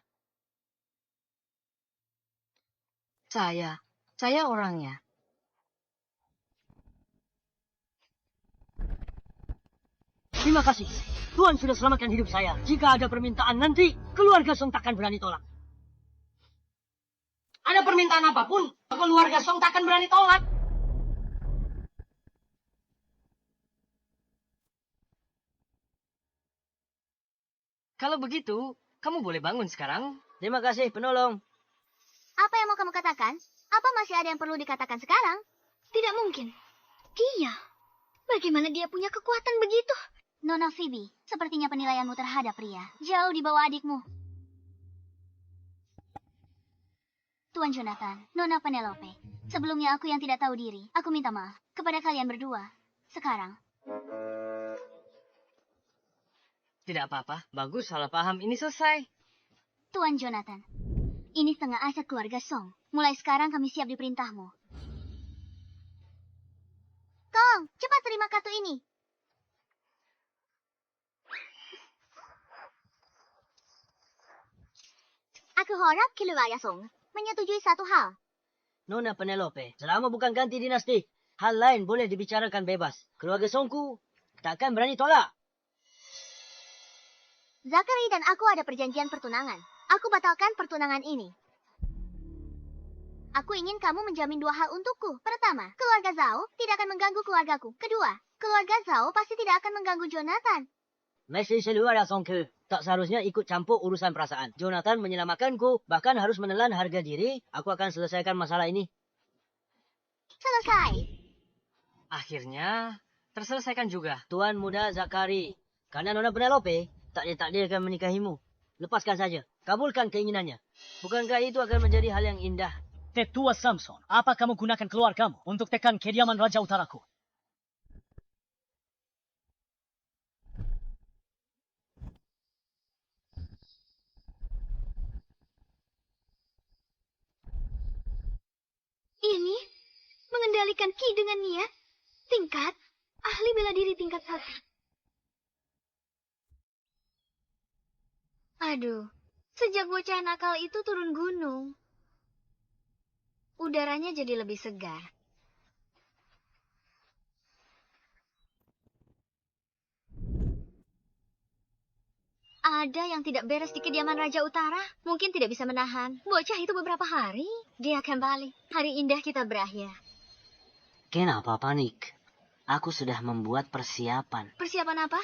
Saya orangnya. Terima kasih. Tuhan sudah selamatkan hidup saya. Jika ada permintaan nanti, keluarga Song takkan berani tolak. Ada permintaan apapun, keluarga Song takkan berani tolak. Kalau begitu, kamu boleh bangun sekarang. Terima kasih, penolong. Apa yang mau kamu katakan? Apa masih ada yang perlu dikatakan sekarang? Tidak mungkin. Dia. Bagaimana dia punya kekuatan begitu? Nona Phoebe, sepertinya penilaianmu terhadap pria jauh di bawah adikmu. Tuan Jonathan, Nona Penelope. Sebelumnya aku yang tidak tahu diri. Aku minta maaf kepada kalian berdua. Sekarang, Tidak apa-apa. Bagus, salah paham. Ini selesai. Tuan Jonathan, ini setengah aset keluarga Song. Mulai sekarang kami siap diperintahmu. Tolong, cepat terima kartu ini. Aku harap keluarga Song menyetujui satu hal. Nona Penelope, selama bukan ganti dinasti, hal lain boleh dibicarakan bebas. Keluarga Songku takkan berani tolak. Zachary dan aku ada perjanjian pertunangan. Aku batalkan pertunangan ini. Aku ingin kamu menjamin dua hal untukku. Pertama, keluarga Zhao tidak akan mengganggu keluargaku. Kedua, keluarga Zhao pasti tidak akan mengganggu Jonathan. Masih keluarga Songke tak seharusnya ikut campur urusan perasaan. Jonathan menyelamatkanku, bahkan harus menelan harga diri. Aku akan selesaikan masalah ini. Selesai. Akhirnya, terselesaikan juga. Tuan muda Zachary, karena Nona Penelope tak ditakdirkan menikahimu. Lepaskan saja, kabulkan keinginannya. Bukankah itu akan menjadi hal yang indah? Tetua Samson, apa kamu gunakan keluargamu untuk tekan kediaman Raja Utaraku? Ini mengendalikan Ki dengan niat. Tingkat ahli bela diri tingkat 1. Aduh, sejak bocah nakal itu turun gunung, udaranya jadi lebih segar. Ada yang tidak beres di kediaman Raja Utara. Mungkin tidak bisa menahan. Bocah itu beberapa hari, dia kembali. Hari indah kita berakhir. Kenapa panik? Aku sudah membuat persiapan. Persiapan apa?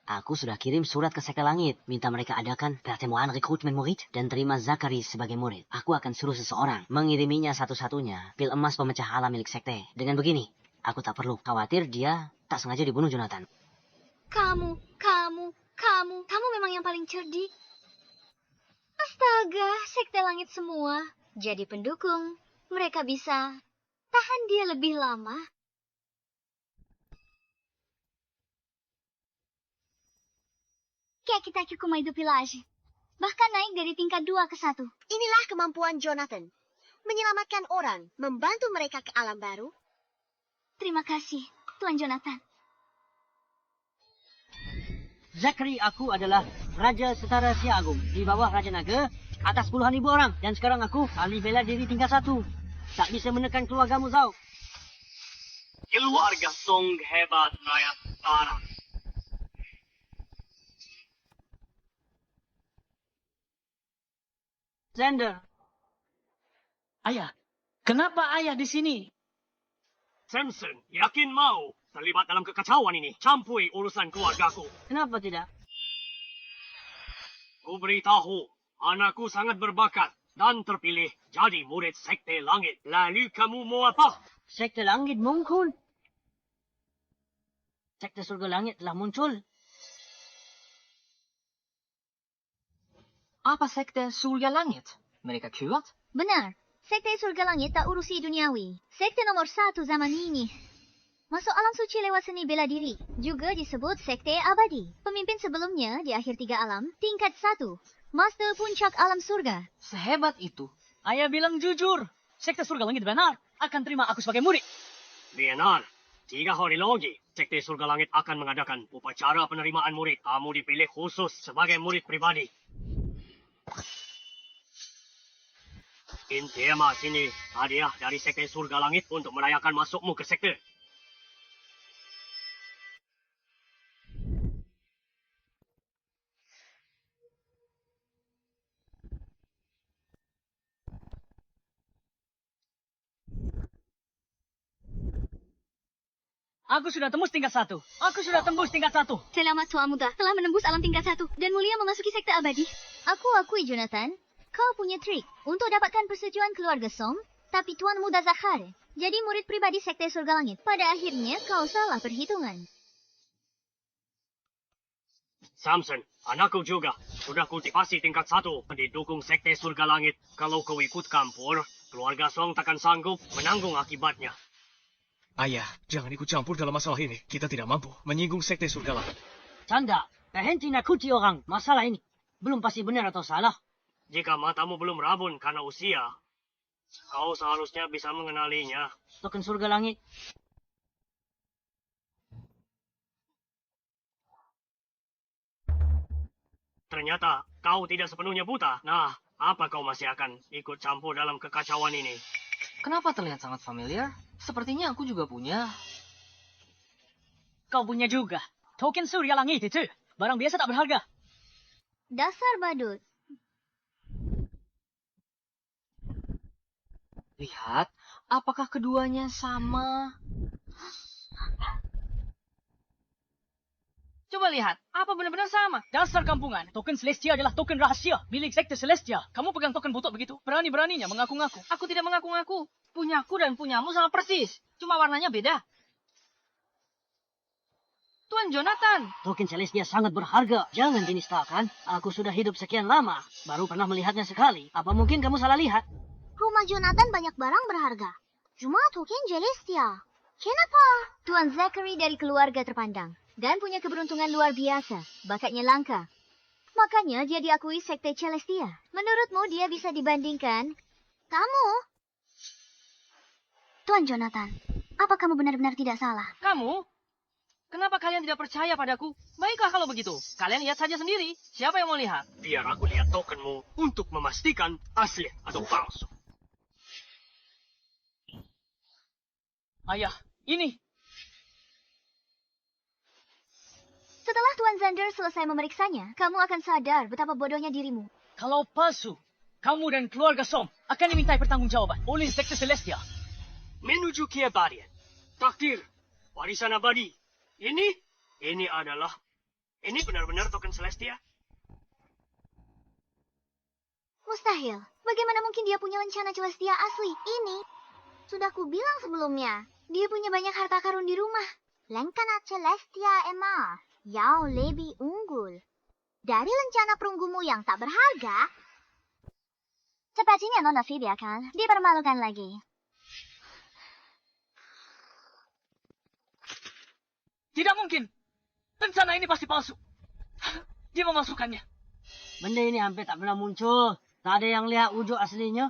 Aku sudah kirim surat ke Sekte Langit. Minta mereka adakan pertemuan rekrutmen murid dan terima Zachary sebagai murid. Aku akan suruh seseorang mengiriminya satu-satunya pil emas pemecah alam milik Sekte. Dengan begini, aku tak perlu khawatir dia tak sengaja dibunuh Jonathan. Kamu memang yang paling cerdik. Astaga, Sekte Langit semua jadi pendukung. Mereka bisa tahan dia lebih lama. Kayak kita cukup hidup village. Bahkan naik dari tingkat 2 ke 1. Inilah kemampuan Jonathan. Menyelamatkan orang, membantu mereka ke alam baru. Terima kasih, Tuan Jonathan. Zachary, aku adalah Raja Setara Sia Agung. Di bawah Raja Naga, atas puluhan ribu orang. Dan sekarang aku ahli bela diri tingkat 1. Tak bisa menekan keluargamu, Zhao. Keluarga Song hebat, rakyat utara. Xander, Ayah, kenapa ayah di sini? Samson, yakin mau terlibat dalam kekacauan ini? Campuri urusan keluargaku. kenapa tidak? Ku beritahu, anakku sangat berbakat dan terpilih jadi murid Sekte Langit. Lalu kamu mau apa? Sekte Langit muncul. Sekte Surga Langit telah muncul. Apa sekte Surya Langit? Mereka kuat? Benar, Sekte Surga Langit tak urusi duniawi. Sekte nomor 1 zaman ini. Masuk alam suci lewat seni bela diri. Juga disebut Sekte Abadi. Pemimpin sebelumnya di akhir 3 alam, tingkat 1. Master Puncak Alam Surga. Sehebat itu. Ayah bilang jujur. Sekte Surga Langit benar akan terima aku sebagai murid. Benar. 3 hari lagi, Sekte Surga Langit akan mengadakan upacara penerimaan murid. Kamu dipilih khusus sebagai murid pribadi. Intema sini hadiah dari Sekte Surga Langit untuk merayakan masukmu ke sekte. Aku sudah tembus tingkat 1. Aku sudah tembus tingkat 1. Selamat Tuan Muda telah menembus alam tingkat 1 dan mulia memasuki Sekte Abadi. Aku akui, Jonathan. Kau punya trik untuk dapatkan persetujuan keluarga Song, tapi Tuan Muda Zachary jadi murid pribadi Sekte Surga Langit. Pada akhirnya kau salah perhitungan. Samson, anakku juga sudah kultivasi tingkat 1 didukung Sekte Surga Langit. Kalau kau ikut campur, keluarga Song takkan sanggup menanggung akibatnya. Ayah, jangan ikut campur dalam masalah ini. Kita tidak mampu menyinggung sekte surga langit. Canda, berhenti nakuti orang. Masalah ini belum pasti benar atau salah. Jika matamu belum rabun karena usia, kau seharusnya bisa mengenalinya. Token surga langit. Ternyata kau tidak sepenuhnya buta. Nah, apa kau masih akan ikut campur dalam kekacauan ini? Kenapa terlihat sangat familiar? Sepertinya aku juga punya. Kau punya juga. Token surga langit itu. Barang biasa tak berharga. Dasar badut. Lihat, apakah keduanya sama? Coba lihat, apa benar-benar sama? Dasar kampungan. Token Celestia adalah token rahasia milik sekte Celestia. Kamu pegang token botok begitu. Berani-beraninya mengaku-ngaku. Aku tidak mengaku-ngaku. Punyaku dan punyamu sama persis. Cuma warnanya beda. Tuan Jonathan. Token Celestia sangat berharga. Jangan dinistakan. Aku sudah hidup sekian lama. Baru pernah melihatnya sekali. Apa mungkin kamu salah lihat? Rumah Jonathan banyak barang berharga. Cuma token Celestia. Kenapa? Tuan Zachary dari keluarga terpandang dan punya keberuntungan luar biasa. Bakatnya langka. Makanya dia diakui sekte Celestia. Menurutmu dia bisa dibandingkan? Kamu? Tuan Jonathan, apa kamu benar-benar tidak salah? Kamu? Kenapa kalian tidak percaya padaku? Baiklah kalau begitu. Kalian lihat saja sendiri. Siapa yang mau lihat? Biar aku lihat tokenmu untuk memastikan asli atau palsu. Ayah, ini. Setelah Tuan Xander selesai memeriksanya, kamu akan sadar betapa bodohnya dirimu. Kalau palsu, kamu dan keluarga Som akan dimintai pertanggungjawaban oleh sekte Celestia. Menuju keabadian. Takdir. Warisan abadi. Ini benar-benar token Celestia? Mustahil. Bagaimana mungkin dia punya lencana Celestia asli? Ini. Sudah kubilang sebelumnya. Dia punya banyak harta karun di rumah. Lencana Celestia emas. Jauh lebih unggul. Dari lencana perunggumu yang tak berharga. Sepertinya Nona Phoebe akan dipermalukan lagi. Tidak mungkin. Rencana ini pasti palsu. Dia memasukkannya. Benda ini hampir tak pernah muncul. Tak ada yang lihat wujud aslinya.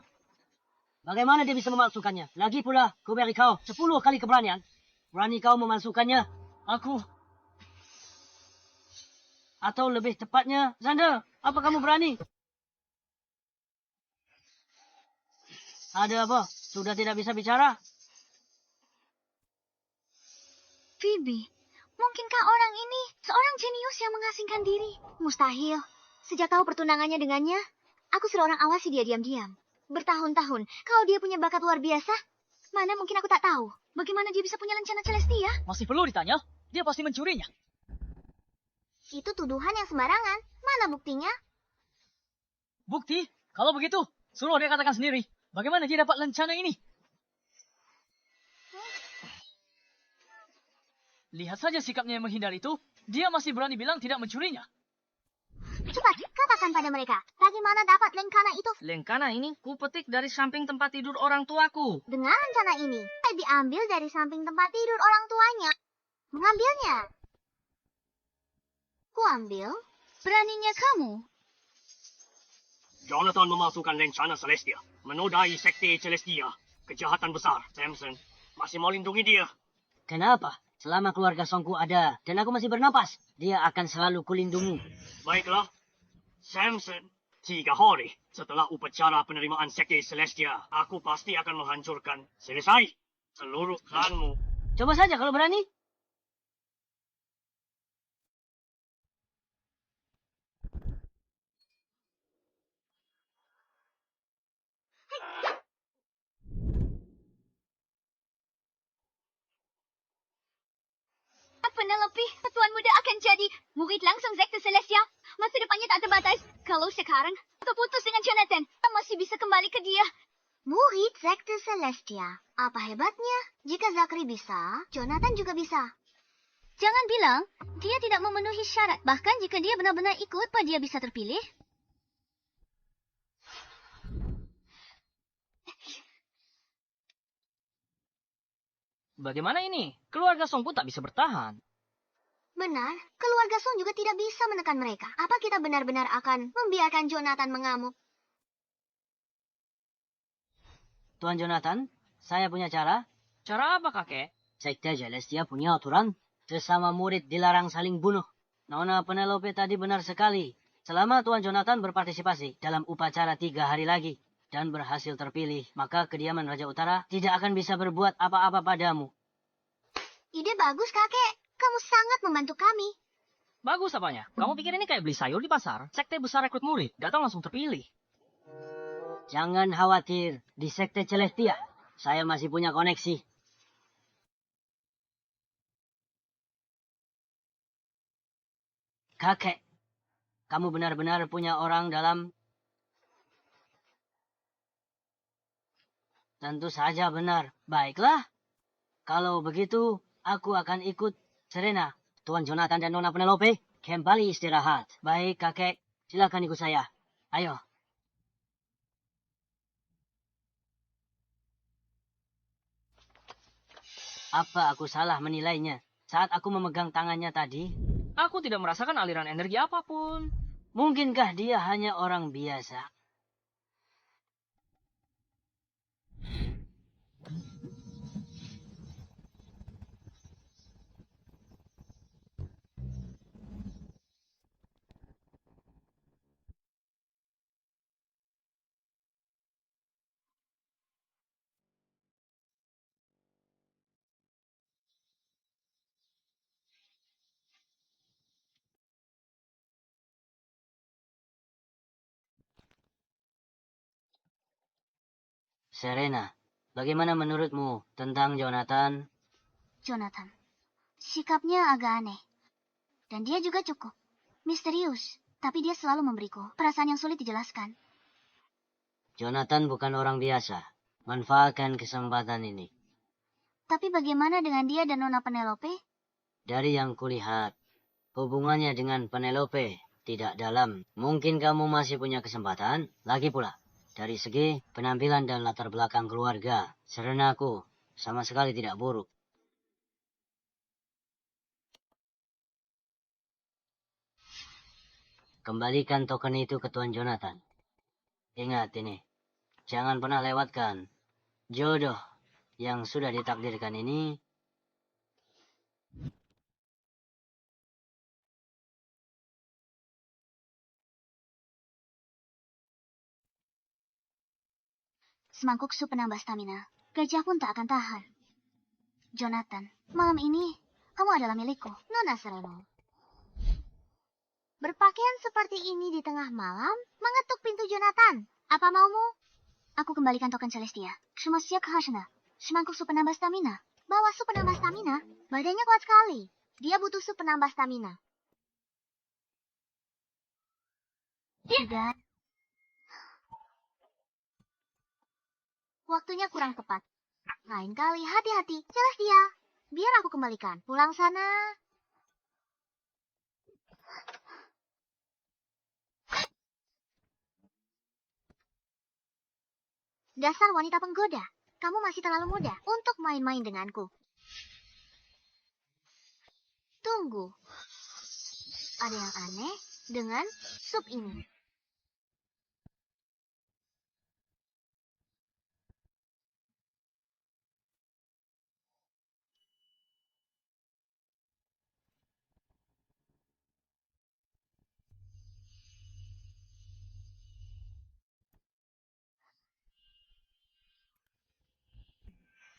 Bagaimana dia bisa memasukkannya? Lagi pula, ku beri kau 10 kali keberanian. Berani kau memasukkannya? Aku. Atau lebih tepatnya, Xander, apa kamu berani? Ada apa? Sudah tidak bisa bicara? Phoebe, mungkinkah orang ini seorang jenius yang mengasingkan diri? Mustahil. Sejak tahu pertunangannya dengannya, aku seorang awasi dia diam-diam. Bertahun-tahun, kalau dia punya bakat luar biasa, mana mungkin aku tak tahu. Bagaimana dia bisa punya lencana Celestia? Masih perlu ditanya? Dia pasti mencurinya. Itu tuduhan yang sembarangan. Mana buktinya? Bukti? Kalau begitu, suruh dia katakan sendiri. Bagaimana dia dapat lencana ini? Lihat saja sikapnya yang menghindar itu. Dia masih berani bilang tidak mencurinya. Cepat, katakan pada mereka. Bagaimana dapat lencana itu? Lencana ini kupetik dari samping tempat tidur orang tuaku. Dengan rencana ini, saya diambil dari samping tempat tidur orang tuanya. Mengambilnya. Ku ambil. Beraninya kamu? Jonathan memasukkan lencana Celestia. Menodai sekte Celestia. Kejahatan besar, Samson. Masih mau lindungi dia. Kenapa? Selama keluarga Songku ada dan aku masih bernapas, dia akan selalu kulindungi. Baiklah, Samson. 3 hari setelah upacara penerimaan sekte Celestia, aku pasti akan menghancurkan selesai seluruh klanmu. Coba saja kalau berani. Penelope, Tuan Muda akan jadi murid langsung sekte Celestia. Masa depannya tak terbatas. Kalau sekarang atau putus dengan Jonathan, kita masih bisa kembali ke dia. Murid sekte Celestia. Apa hebatnya? Jika Zachary bisa, Jonathan juga bisa. Jangan bilang dia tidak memenuhi syarat. Bahkan jika dia benar-benar ikut, apa dia bisa terpilih? Bagaimana ini? Keluarga Song pun tak bisa bertahan. Benar, keluarga Song juga tidak bisa menekan mereka. Apa kita benar-benar akan membiarkan Jonathan mengamuk? Tuan Jonathan, saya punya cara. Cara apa, kakek? Sekte Celestia punya aturan. Sesama murid dilarang saling bunuh. Nona Penelope tadi benar sekali. Selama Tuan Jonathan berpartisipasi dalam upacara 3 hari lagi dan berhasil terpilih, maka kediaman Raja Utara tidak akan bisa berbuat apa-apa padamu. Ide bagus, kakek. Kamu sangat membantu kami. Bagus apanya? Kamu pikir ini kayak beli sayur di pasar? Sekte besar rekrut murid, datang langsung terpilih. Jangan khawatir, di Sekte Celestia, saya masih punya koneksi. Kakek, kamu benar-benar punya orang dalam... Tentu saja benar. Baiklah, kalau begitu, aku akan ikut Serena, Tuan Jonathan dan Nona Penelope. Kembali istirahat. Baik, kakek. Silakan ikut saya. Ayo. Apa aku salah menilainya saat aku memegang tangannya tadi? Aku tidak merasakan aliran energi apapun. Mungkinkah dia hanya orang biasa? Serena, bagaimana menurutmu tentang Jonathan? Jonathan, sikapnya agak aneh. Dan dia juga cukup misterius. Tapi dia selalu memberiku perasaan yang sulit dijelaskan. Jonathan bukan orang biasa. Manfaatkan kesempatan ini. Tapi bagaimana dengan dia dan Nona Penelope? Dari yang kulihat, hubungannya dengan Penelope tidak dalam. Mungkin kamu masih punya kesempatan. Lagi pula, dari segi penampilan dan latar belakang keluarga, Serenaku sama sekali tidak buruk. Kembalikan token itu ke Tuan Jonathan. Ingat ini, jangan pernah lewatkan jodoh yang sudah ditakdirkan ini. Semangkuk sup penambah stamina. Gajah pun tak akan tahan. Jonathan, malam ini kamu adalah milikku, Nona Serena. Berpakaian seperti ini di tengah malam, mengetuk pintu Jonathan. Apa maumu? Aku kembalikan token Celestia. Semangkuk khasna. Semangkuk sup penambah stamina. Bawa sup penambah stamina. Badannya kuat sekali. Dia butuh sup penambah stamina. Tidak. Waktunya kurang tepat. Lain kali hati-hati. Celestia, biar aku kembalikan. Pulang sana. Dasar wanita penggoda. Kamu masih terlalu muda untuk main-main denganku. Tunggu. Ada yang aneh dengan sup ini.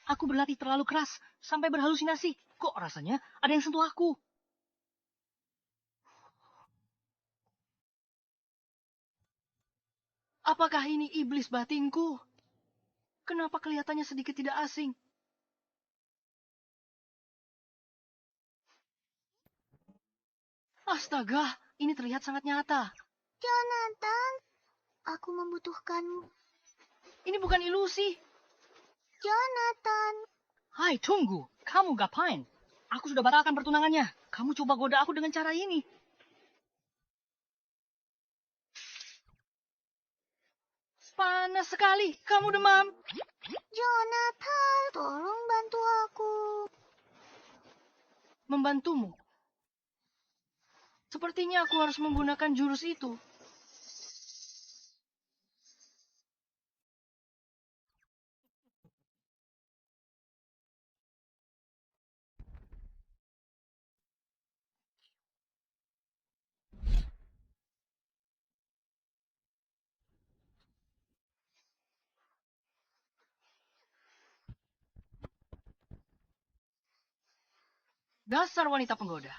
Aku berlatih terlalu keras, sampai berhalusinasi. Kok rasanya ada yang sentuh aku? Apakah ini iblis batinku? Kenapa kelihatannya sedikit tidak asing? Astaga, ini terlihat sangat nyata. Jonathan, aku membutuhkanmu. Ini bukan ilusi. Jonathan. Hai, tunggu. Kamu ngapain? Aku sudah batalkan pertunangannya. Kamu coba goda aku dengan cara ini. Panas sekali. Kamu demam. Jonathan, tolong bantu aku. Membantumu. Sepertinya aku harus menggunakan jurus itu. Dasar wanita penggoda.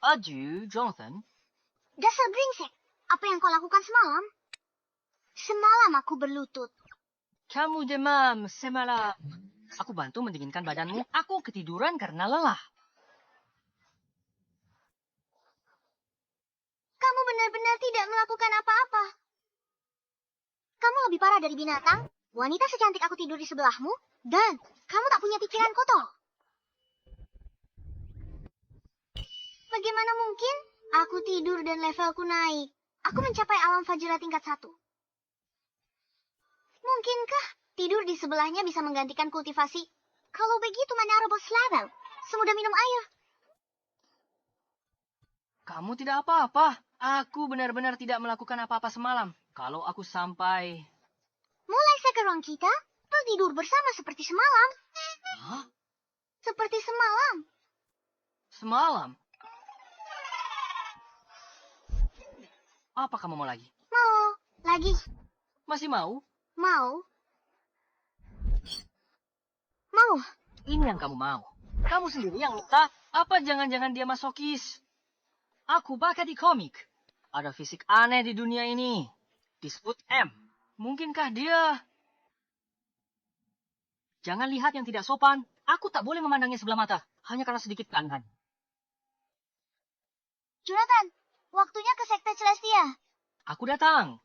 Adieu, Jonathan. Dasar brengsek. Apa yang kau lakukan semalam? Semalam aku berlutut. Kamu demam semalam. Aku bantu mendinginkan badanmu. Aku ketiduran karena lelah. Kamu benar-benar tidak melakukan apa-apa. Kamu lebih parah dari binatang. Wanita secantik aku tidur di sebelahmu. Dan kamu tak punya pikiran kotor. Bagaimana mungkin? Aku tidur dan levelku naik. Aku mencapai alam Fajra tingkat 1. Mungkinkah tidur di sebelahnya bisa menggantikan kultivasi? Kalau begitu mana robot level? Semudah minum air. Kamu tidak apa-apa. Aku benar-benar tidak melakukan apa-apa semalam. Kalau aku sampai... Mulai sekarang kita tidur bersama seperti semalam. Hah? Seperti semalam. Semalam? Apa kamu mau lagi? Mau. Lagi. Masih mau? Mau. Mau. Ini yang kamu mau. Kamu sendiri yang minta. Apa jangan-jangan dia masokis? Aku bakat di komik. Ada fisik aneh di dunia ini. Disebut M. Mungkinkah dia... Jangan lihat yang tidak sopan. Aku tak boleh memandangnya sebelah mata. Hanya karena sedikit keanehan. Jonathan, waktunya ke Sekte Celestia. Aku datang.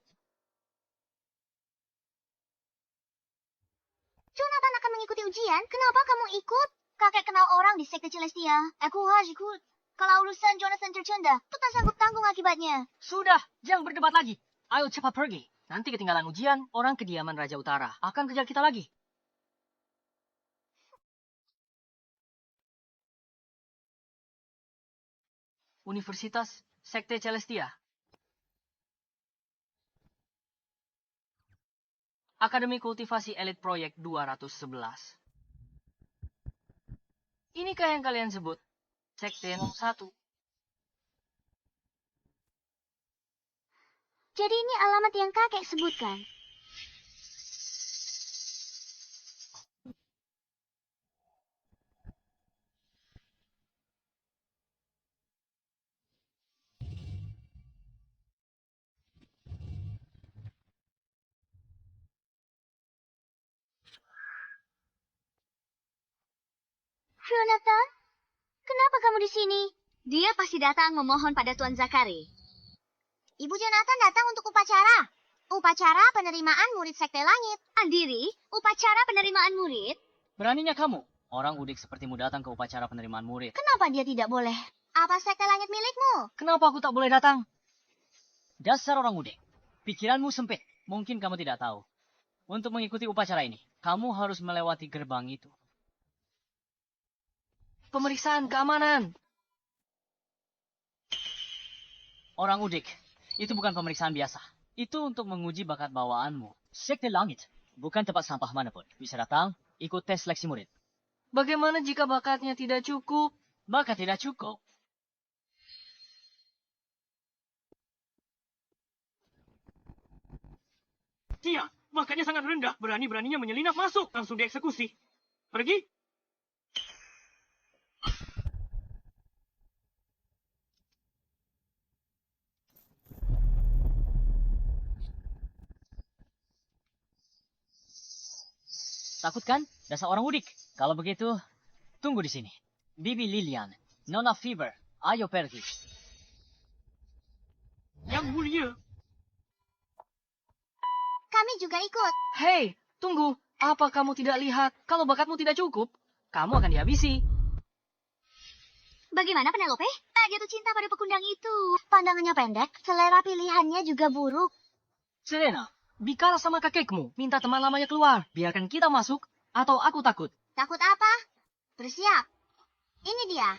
Jonathan akan mengikuti ujian. Kenapa kamu ikut? Kakek kenal orang di Sekte Celestia. Aku harus ikut. Kalau urusan Jonathan tercunda, aku tak sanggup tanggung akibatnya. Sudah, jangan berdebat lagi. Ayo cepat pergi. Nanti ketinggalan ujian, orang kediaman Raja Utara akan kejar kita lagi. Universitas Sekte Celestia. Akademi Kultivasi Elit Proyek 211. Inikah yang kalian sebut Sekte 1? Jadi ini alamat yang kakek sebutkan. Jonathan, kenapa kamu di sini? Dia pasti datang memohon pada Tuan Zakari. Ibu Jonathan datang untuk upacara. Upacara penerimaan murid Sekte Langit. Andiri, upacara penerimaan murid. Beraninya kamu, orang udik sepertimu datang ke upacara penerimaan murid. Kenapa dia tidak boleh? Apa Sekte Langit milikmu? Kenapa aku tak boleh datang? Dasar orang udik. Pikiranmu sempit. Mungkin kamu tidak tahu. Untuk mengikuti upacara ini, kamu harus melewati gerbang itu. Pemeriksaan keamanan. Orang udik, itu bukan pemeriksaan biasa. Itu untuk menguji bakat bawaanmu. Sekte Langit, bukan tempat sampah manapun. Bisa datang, ikut tes seleksi murid. Bagaimana jika bakatnya tidak cukup? Bakat tidak cukup. Dia, makanya sangat rendah. Berani-beraninya menyelinap masuk. Langsung dieksekusi. Pergi. Takut kan? Dasar orang udik. Kalau begitu, tunggu di sini. Bibi Lilian, Nona Fever, ayo pergi. Yang mulia. Kami juga ikut. Hei, tunggu. Apa kamu tidak lihat? Kalau bakatmu tidak cukup, kamu akan dihabisi. Bagaimana Penelope? Tak jatuh cinta pada pekundang itu. Pandangannya pendek, selera pilihannya juga buruk. Serena, bicara sama kakekmu. Minta teman lamanya keluar. Biarkan kita masuk, atau aku takut. Takut apa? Bersiap. Ini dia.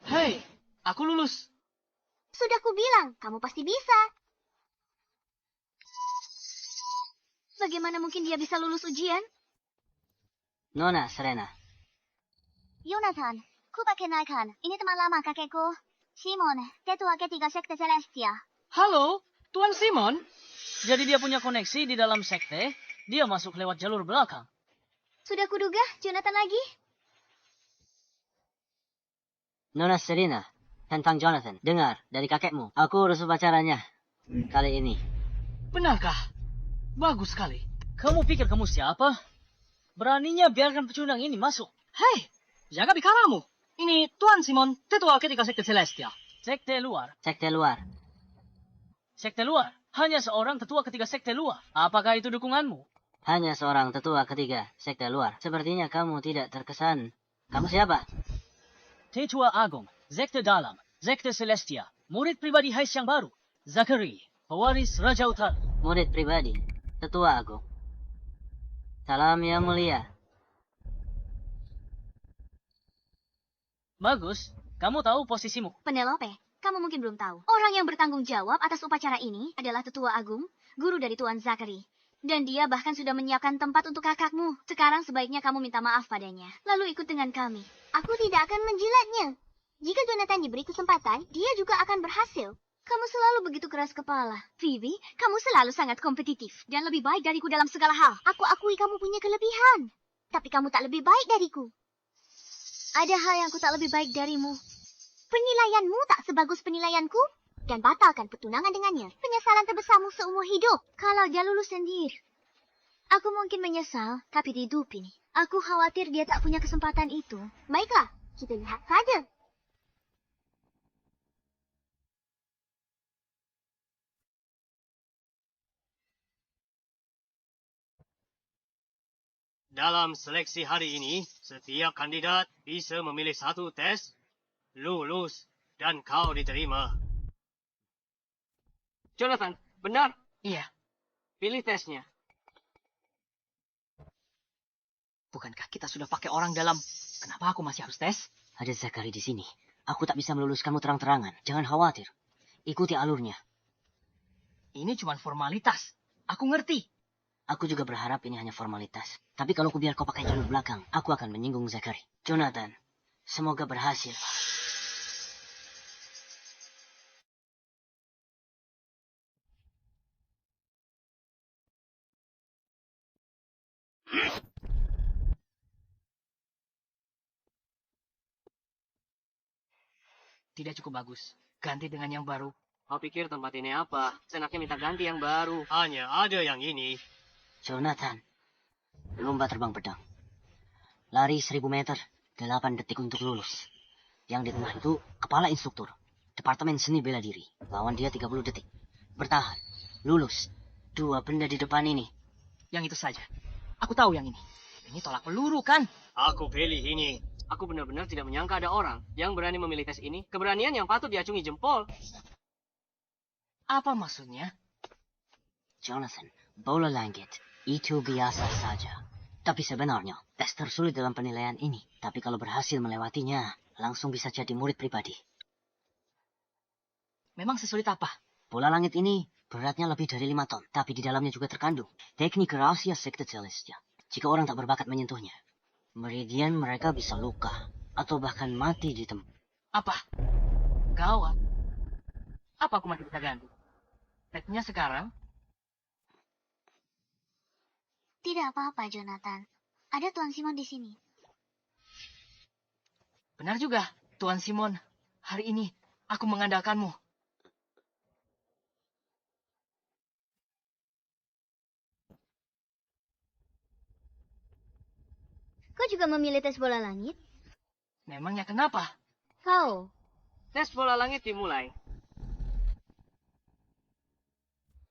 Hei, aku lulus. Sudah kubilang, kamu pasti bisa. Bagaimana mungkin dia bisa lulus ujian? Nona Serena. Yonatan, ku perkenalkan. Ini teman lama kakekku. Simon, tetua ketiga sekte Celestia. Halo, Tuan Simon. Jadi dia punya koneksi di dalam sekte, dia masuk lewat jalur belakang. Sudah kuduga, Jonathan lagi? Nona Serena, tentang Jonathan. Dengar, dari kakekmu. Aku urus upacaranya kali ini. Benarkah? Bagus sekali. Kamu pikir kamu siapa? Beraninya biarkan pecundang ini masuk. Hei, jaga bicaramu. Ini Tuan Simon, tetua ketiga sekte Celestia. Sekte luar. Sekte luar. Sekte luar. Hanya seorang tetua ketiga sekte luar. Apakah itu dukunganmu? Hanya seorang tetua ketiga sekte luar. Sepertinya kamu tidak terkesan. Kamu siapa? Tetua Agung, Sekte Dalam, Sekte Celestia, murid pribadi Hais yang baru, Zachary, pewaris Raja Utara. Murid pribadi, tetua agung. Salam yang mulia. Bagus, kamu tahu posisimu. Penelope, kamu mungkin belum tahu. Orang yang bertanggung jawab atas upacara ini adalah Tetua Agung, guru dari Tuan Zachary. Dan dia bahkan sudah menyiapkan tempat untuk kakakmu. Sekarang sebaiknya kamu minta maaf padanya. Lalu ikut dengan kami. Aku tidak akan menjilatnya. Jika Jonathan diberi kesempatan, dia juga akan berhasil. Kamu selalu begitu keras kepala. Phoebe, kamu selalu sangat kompetitif. Dan lebih baik dariku dalam segala hal. Aku akui kamu punya kelebihan. Tapi kamu tak lebih baik dariku. Ada hal yang aku tak lebih baik darimu. Penilaianmu tak sebagus penilaianku. Dan batalkan pertunangan dengannya. Penyesalan terbesarmu seumur hidup. Kalau dia lulus sendiri. Aku mungkin menyesal, tapi di hidup ini. Aku khawatir dia tak punya kesempatan itu. Baiklah, kita lihat saja. Dalam seleksi hari ini, setiap kandidat bisa memilih satu tes, lulus, dan kau diterima. Jonathan, benar. Iya, Pilih tesnya. bukankah kita sudah pakai orang dalam? Kenapa aku masih harus tes? Ada Zachary di sini. Aku tak bisa meluluskanmu terang-terangan. Jangan khawatir. Ikuti alurnya. Ini cuma formalitas. Aku ngerti. Aku juga berharap ini hanya formalitas. Tapi kalau ku biar kau pakai jalur belakang, aku akan menyinggung Zachary. Jonathan, semoga berhasil. Tidak cukup bagus. Ganti dengan yang baru. Kau pikir tempat ini apa? Senaknya minta ganti yang baru. Hanya ada yang ini. Jonathan, lomba terbang pedang. Lari 1000 meter, 8 detik untuk lulus. Yang di tengah itu kepala instruktur. Departemen Seni Bela Diri. Lawan dia 30 detik. Bertahan. Lulus. 2 benda di depan ini. Yang itu saja. Aku tahu yang ini. Ini tolak peluru kan? Aku pilih ini. Aku benar-benar tidak menyangka ada orang yang berani memilih tes ini. Keberanian yang patut diacungi jempol. Apa maksudnya? Jonathan, bola langit. Itu biasa saja. Tapi sebenarnya, tes tersulit dalam penilaian ini. Tapi kalau berhasil melewatinya, langsung bisa jadi murid pribadi. Memang sesulit apa? Bola langit ini beratnya lebih dari 5 ton. Tapi di dalamnya juga terkandung teknik rahasia sekte Celestia. Jika orang tak berbakat menyentuhnya, meridian mereka bisa luka. Atau bahkan mati di tempat. Apa? Gawat. Apa aku masih bisa ganti? Tesnya sekarang? Tidak apa-apa, Jonathan. Ada Tuan Simon di sini. Benar juga, Tuan Simon. Hari ini aku mengandalkanmu. Kau juga memilih tes bola langit? Memangnya kenapa? Kau Tes bola langit dimulai.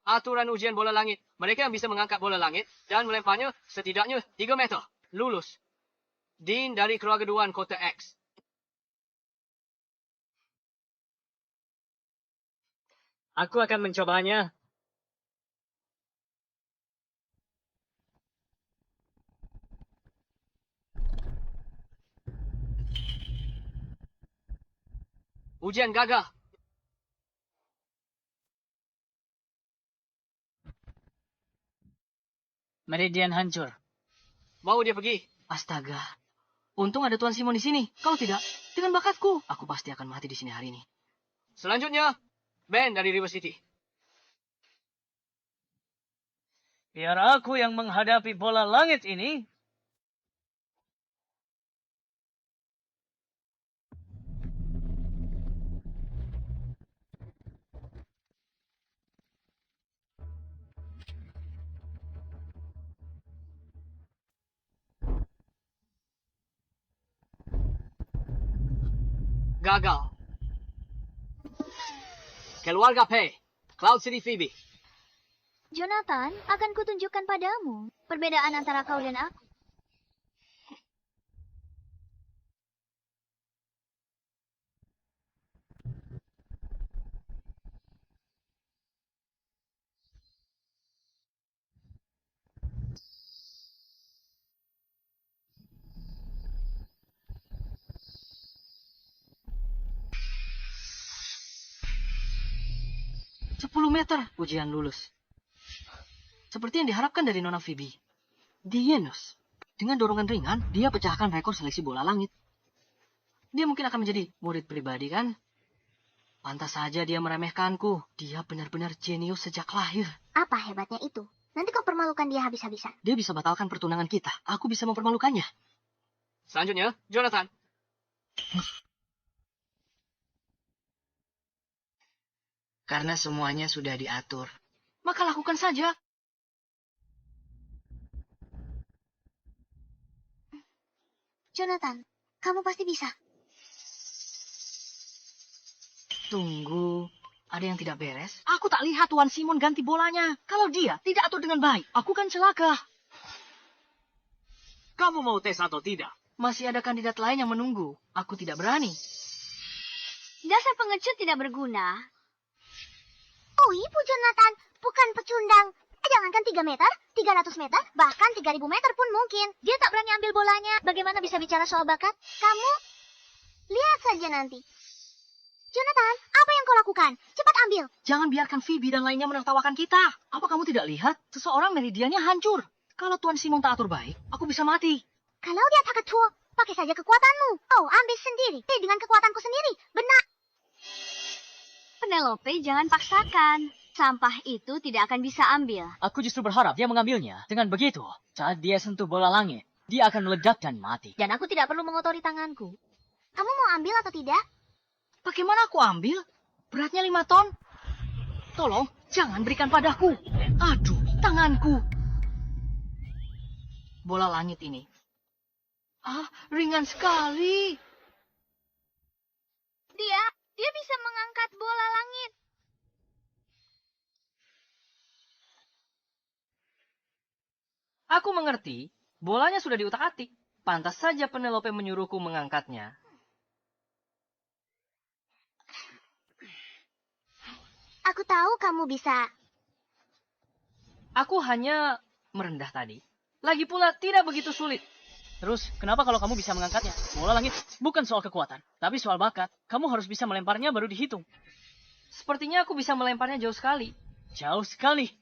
Aturan ujian bola langit. Mereka yang bisa mengangkat bola langit dan melemparnya setidaknya 3 meter. Lulus. Dean dari keluarga Duan Kota X. Aku akan mencobanya. Ujian gagal. Meridian hancur. Mau dia pergi. Astaga. Untung ada Tuan Simon di sini. Kalau tidak, dengan bakatku, aku pasti akan mati di sini hari ini. Selanjutnya, Ben dari River City. Biar aku yang menghadapi bola langit ini. Gagal. Keluarga P. Cloud City Phoebe. Jonathan, akan kutunjukkan padamu perbedaan antara kau dan aku. Sepuluh meter ujian lulus. Seperti yang diharapkan dari Nona Phoebe. Dienus. Dengan dorongan ringan, dia pecahkan rekor seleksi bola langit. Dia mungkin akan menjadi murid pribadi, kan? Pantas saja dia meremehkanku. Dia benar-benar jenius sejak lahir. Apa hebatnya itu? Nanti kau permalukan dia habis-habisan. Dia bisa batalkan pertunangan kita. Aku bisa mempermalukannya. Selanjutnya, Jonathan. Karena semuanya sudah diatur. Maka lakukan saja. Jonathan, kamu pasti bisa. Tunggu. Ada yang tidak beres? Aku tak lihat Tuan Simon ganti bolanya. Kalau dia tidak atur dengan baik, aku kan celaka. Kamu mau tes atau tidak? Masih ada kandidat lain yang menunggu. Aku tidak berani. Dasar pengecut tidak berguna. Oh, ibu Jonathan, bukan pecundang. Jangankan 3 meter, 300 meter, bahkan 3.000 meter pun mungkin. Dia tak berani ambil bolanya. Bagaimana bisa bicara soal bakat? Kamu lihat saja nanti. Jonathan, apa yang kau lakukan? Cepat ambil. Jangan biarkan Phoebe dan lainnya menertawakan kita. Apa kamu tidak lihat? Seseorang meridiannya hancur. Kalau Tuan Simon tak atur baik, aku bisa mati. Kalau dia tak tua, pakai saja kekuatanmu. Oh, ambil sendiri. Dengan kekuatanku sendiri. Benar. Penelope, jangan paksakan. Sampah itu tidak akan bisa ambil. Aku justru berharap dia mengambilnya. Dengan begitu, saat dia sentuh bola langit, dia akan meledak dan mati. Dan aku tidak perlu mengotori tanganku. Kamu mau ambil atau tidak? Bagaimana aku ambil? Beratnya 5 ton. Tolong, jangan berikan padaku. Aduh, tanganku. Bola langit ini. Ringan sekali. Dia bisa mengangkat bola langit. Aku mengerti. Bolanya sudah diutak-atik. Pantas saja Penelope menyuruhku mengangkatnya. Aku tahu kamu bisa. Aku hanya merendah tadi. Lagi pula tidak begitu sulit. Terus, kenapa kalau kamu bisa mengangkatnya? Bola langit bukan soal kekuatan, tapi soal bakat. Kamu harus bisa melemparnya baru dihitung. Sepertinya aku bisa melemparnya jauh sekali. Jauh sekali.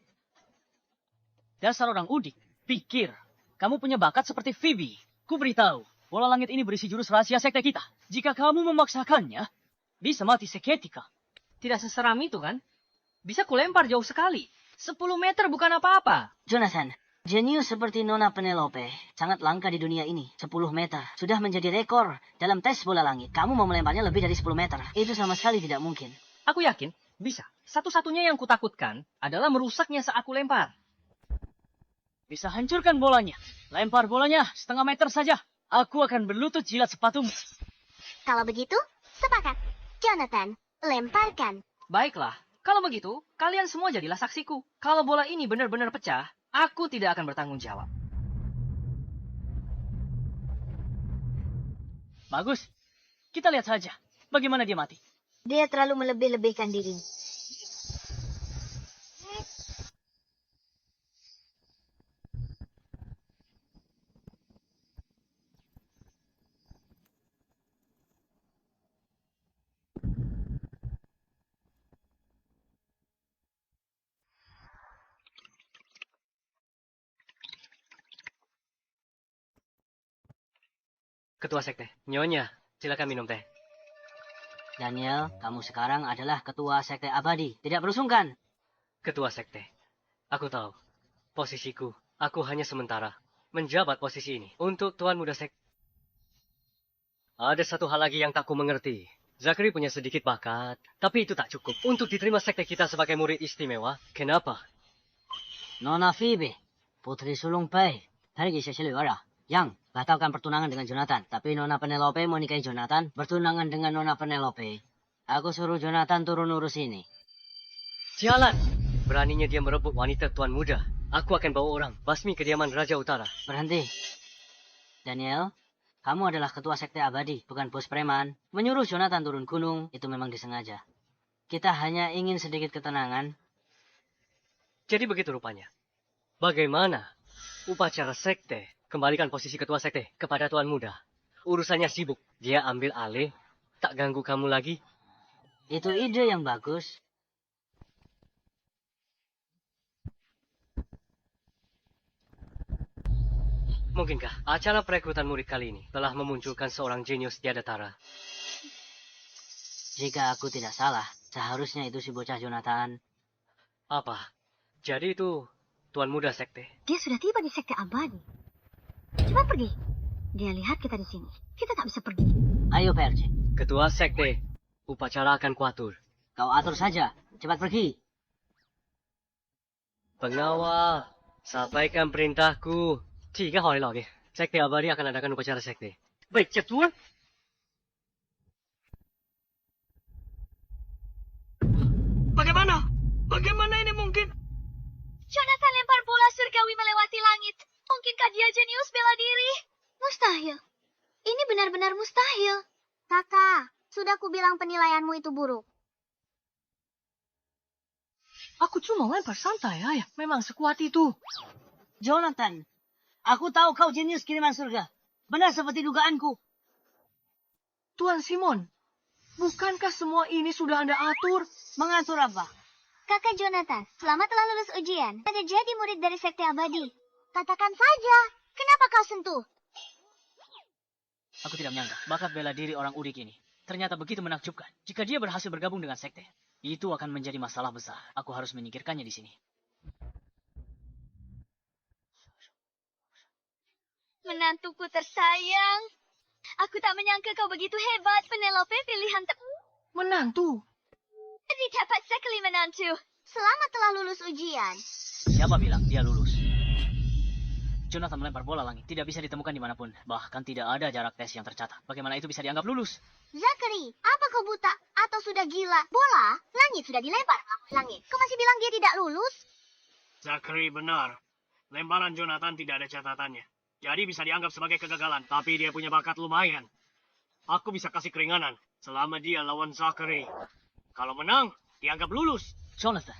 Dasar orang udik. Pikir, kamu punya bakat seperti Phoebe. Ku beritahu, bola langit ini berisi jurus rahasia sekte kita. Jika kamu memaksakannya, bisa mati seketika. Tidak seseram itu kan? Bisa kulempar jauh sekali. 10 meter bukan apa-apa. Jonathan, jenius seperti Nona Penelope sangat langka di dunia ini. 10 meter sudah menjadi rekor dalam tes bola langit. Kamu mau melemparnya lebih dari 10 meter. Itu sama sekali tidak mungkin. Aku yakin bisa. Satu-satunya yang kutakutkan adalah merusaknya saat aku lempar. Bisa hancurkan bolanya. Lempar bolanya setengah meter saja. Aku akan berlutut jilat sepatumu. Kalau begitu, sepakat. Jonathan, lemparkan. Baiklah, kalau begitu, kalian semua jadilah saksiku. Kalau bola ini benar-benar pecah, aku tidak akan bertanggung jawab. Bagus. Kita lihat saja. Bagaimana dia mati? Dia terlalu melebih-lebihkan dirinya. Ketua Sekte, Nyonya, silakan minum teh. Daniel, kamu sekarang adalah ketua sekte abadi. Tidak perlu sungkan. Ketua Sekte, aku tahu. Posisiku, aku hanya sementara menjabat posisi ini untuk Tuan Muda Sekte. Ada satu hal lagi yang tak ku mengerti. Zachary punya sedikit bakat, tapi itu tak cukup untuk diterima sekte kita sebagai murid istimewa. Kenapa? Nona Phoebe, putri sulung Pei, pergi seseluruh. Yang, batalkan pertunangan dengan Jonathan. Tapi Nona Penelope mau nikahi Jonathan, bertunangan dengan Nona Penelope. Aku suruh Jonathan turun urus ini. Jalan! Beraninya dia merebut wanita Tuan Muda. Aku akan bawa orang basmi kediaman Raja Utara. Berhenti. Daniel, kamu adalah ketua sekte abadi, bukan bos preman. Menyuruh Jonathan turun gunung, itu memang disengaja. Kita hanya ingin sedikit ketenangan. Jadi begitu rupanya. Bagaimana upacara sekte? Kembalikan posisi ketua sekte kepada Tuan Muda. Urusannya sibuk. Dia ambil alih. Tak ganggu kamu lagi. Itu ide yang bagus. Mungkinkah acara perekrutan murid kali ini telah memunculkan seorang jenius tiada tara? Jika aku tidak salah, seharusnya itu si bocah Jonathan. Apa? Jadi itu Tuan Muda Sekte. Dia sudah tiba di sekte abadi. Cepat pergi. Dia lihat kita di sini. Kita tak bisa pergi. Ayo PRC, Ketua Sekte, upacara akan kuatur. kau atur saja. Cepat pergi. Pengawal, sampaikan perintahku. 3 hari lagi, Sekte Abadi akan adakan upacara sekte. Baik, Tuan. Bagaimana? Bagaimana ini mungkin? Jonathan lempar bola surgawi melewati langit. Mungkinkah dia jenius bela diri? Mustahil. Ini benar-benar mustahil. Kakak, sudah kubilang penilaianmu itu buruk. Aku cuma lempar santai, ayah. Memang sekuat itu. Jonathan, aku tahu kau jenius kiriman surga. Benar seperti dugaanku. Tuan Simon, bukankah semua ini sudah Anda atur? Mengatur apa? Kakak Jonathan, selamat telah lulus ujian. Ada jadi murid dari sekte abadi. Katakan saja, kenapa kau sentuh? Aku tidak menyangka bakat bela diri orang Udik ini ternyata begitu menakjubkan. Jika dia berhasil bergabung dengan sekte, itu akan menjadi masalah besar. Aku harus menyingkirkannya di sini. Menantuku tersayang. Aku tak menyangka kau begitu hebat, Penelope. Pilihan Menantu. dapat sekali menantu. Selamat telah lulus ujian. Siapa bilang dia lulus? Jonathan melempar bola langit. Tidak bisa ditemukan dimanapun. Bahkan tidak ada jarak tes yang tercatat. Bagaimana itu bisa dianggap lulus? Zachary, apa kau buta atau sudah gila? Bola, langit sudah dilempar ke langit. Kau masih bilang dia tidak lulus? Zachary benar. Lemparan Jonathan tidak ada catatannya. Jadi bisa dianggap sebagai kegagalan. Tapi dia punya bakat lumayan. Aku bisa kasih keringanan selama dia lawan Zachary. Kalau menang, dianggap lulus. Jonathan,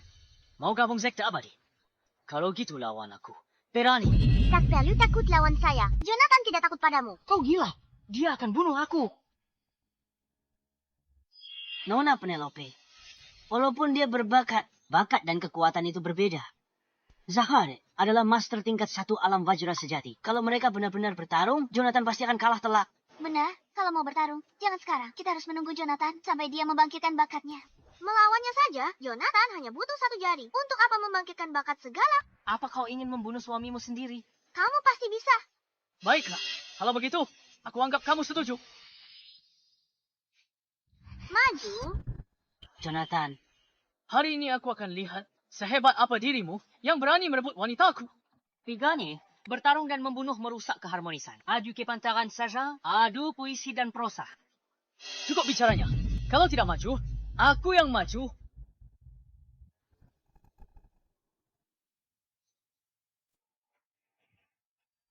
mau gabung sekte abadi? Kalau gitu lawan aku. Berani. Kak Value takut lawan saya. Jonathan tidak takut padamu. Kau gila. Dia akan bunuh aku. Nona Penelope, walaupun dia berbakat, bakat dan kekuatan itu berbeda. Zachary adalah master tingkat 1 alam Vajra sejati. Kalau mereka benar-benar bertarung, Jonathan pasti akan kalah telak. Benar, kalau mau bertarung, jangan sekarang. Kita harus menunggu Jonathan sampai dia membangkitkan bakatnya. Melawannya saja, Jonathan hanya butuh 1 jari. Untuk apa membangkitkan bakat segala? Apa kau ingin membunuh suamimu sendiri? Kamu pasti bisa. Baiklah, kalau begitu, aku anggap kamu setuju. Maju. Jonathan, Hari ini aku akan lihat sehebat apa dirimu yang berani merebut wanitaku. Pigani, bertarung dan membunuh merusak keharmonisan. Adu kepantaran saja, adu puisi dan prosa. Cukup bicaranya. Kalau tidak maju, aku yang maju.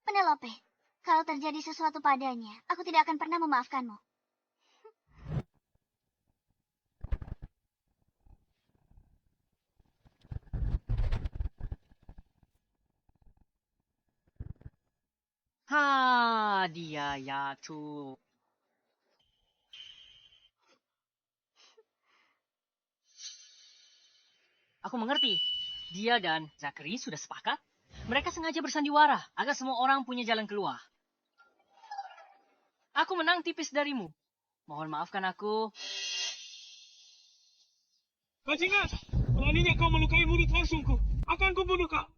Penelope, kalau terjadi sesuatu padanya, aku tidak akan pernah memaafkanmu. Dia ya cu. Aku mengerti. Dia dan Zachary sudah sepakat. Mereka sengaja bersandiwara agar semua orang punya jalan keluar. Aku menang tipis darimu. Mohon maafkan aku. Bajingan, beraninya kau melukai murid langsungku. Akan kubunuh kau.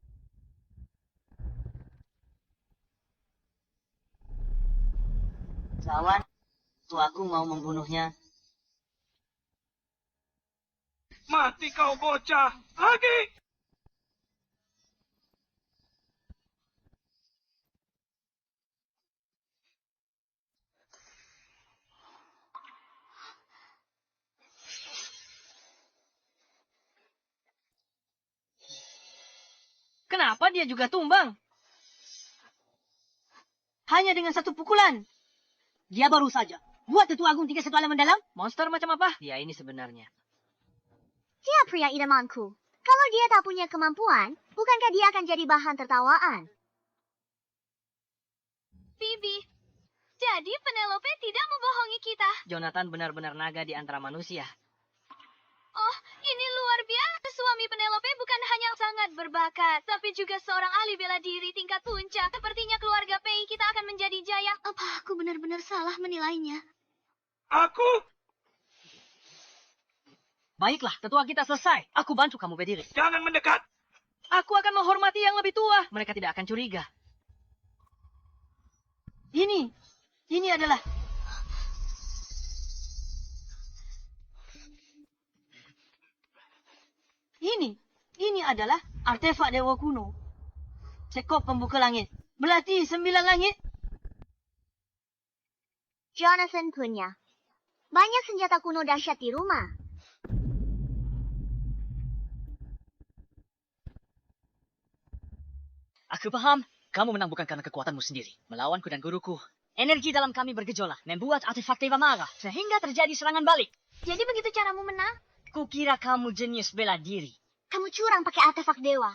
Lawan, tuaku mau membunuhnya. Mati kau bocah. Lagi. Kenapa dia juga tumbang? Hanya dengan satu pukulan. Dia baru saja buat Tetua Agung 31 alam mendalam. Monster macam apa? Dia ini sebenarnya. Dia pria idamanku. Kalau dia tak punya kemampuan, bukankah dia akan jadi bahan tertawaan? Phoebe, jadi Penelope tidak membohongi kita. Jonathan benar-benar naga di antara manusia. Oh, ini luar biasa. Suami Penelope bukan hanya sangat berbakat, tapi juga seorang ahli bela diri tingkat puncak. Sepertinya keluarga Pei kita akan menjadi jaya. Apa aku benar-benar salah menilainya? Aku. Baiklah, tetua kita selesai. Aku bantu kamu berdiri. Jangan mendekat. Aku akan menghormati yang lebih tua. Mereka tidak akan curiga. Ini adalah Ini adalah artefak dewa kuno. Sekop pembuka langit. Belati 9 langit. Jonathan punya. Banyak senjata kuno dahsyat di rumah. Aku paham. Kamu menang bukan karena kekuatanmu sendiri. Melawanku dan guruku. Energi dalam kami bergejolak. Membuat artefak dewa marah. Sehingga terjadi serangan balik. Jadi begitu caramu menang? Kukira kamu jenius bela diri. Kamu curang pakai artefak dewa.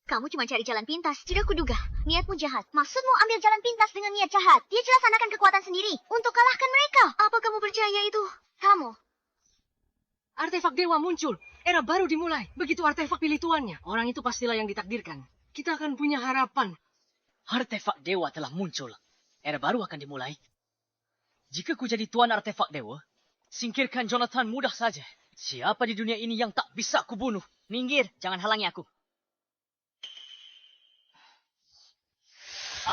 Kamu cuma cari jalan pintas. Tidak kuduga. Niatmu jahat. Maksudmu ambil jalan pintas dengan niat jahat. Dia jelas anakan kekuatan sendiri untuk kalahkan mereka. Apa kamu percaya itu? Kamu. Artefak dewa muncul. Era baru dimulai. Begitu artefak pilih tuannya. Orang itu pastilah yang ditakdirkan. Kita akan punya harapan. Artefak dewa telah muncul. Era baru akan dimulai. Jika ku jadi tuan artefak dewa, singkirkan Jonathan mudah saja. Siapa di dunia ini yang tak bisa kubunuh? Minggir, jangan halangi aku.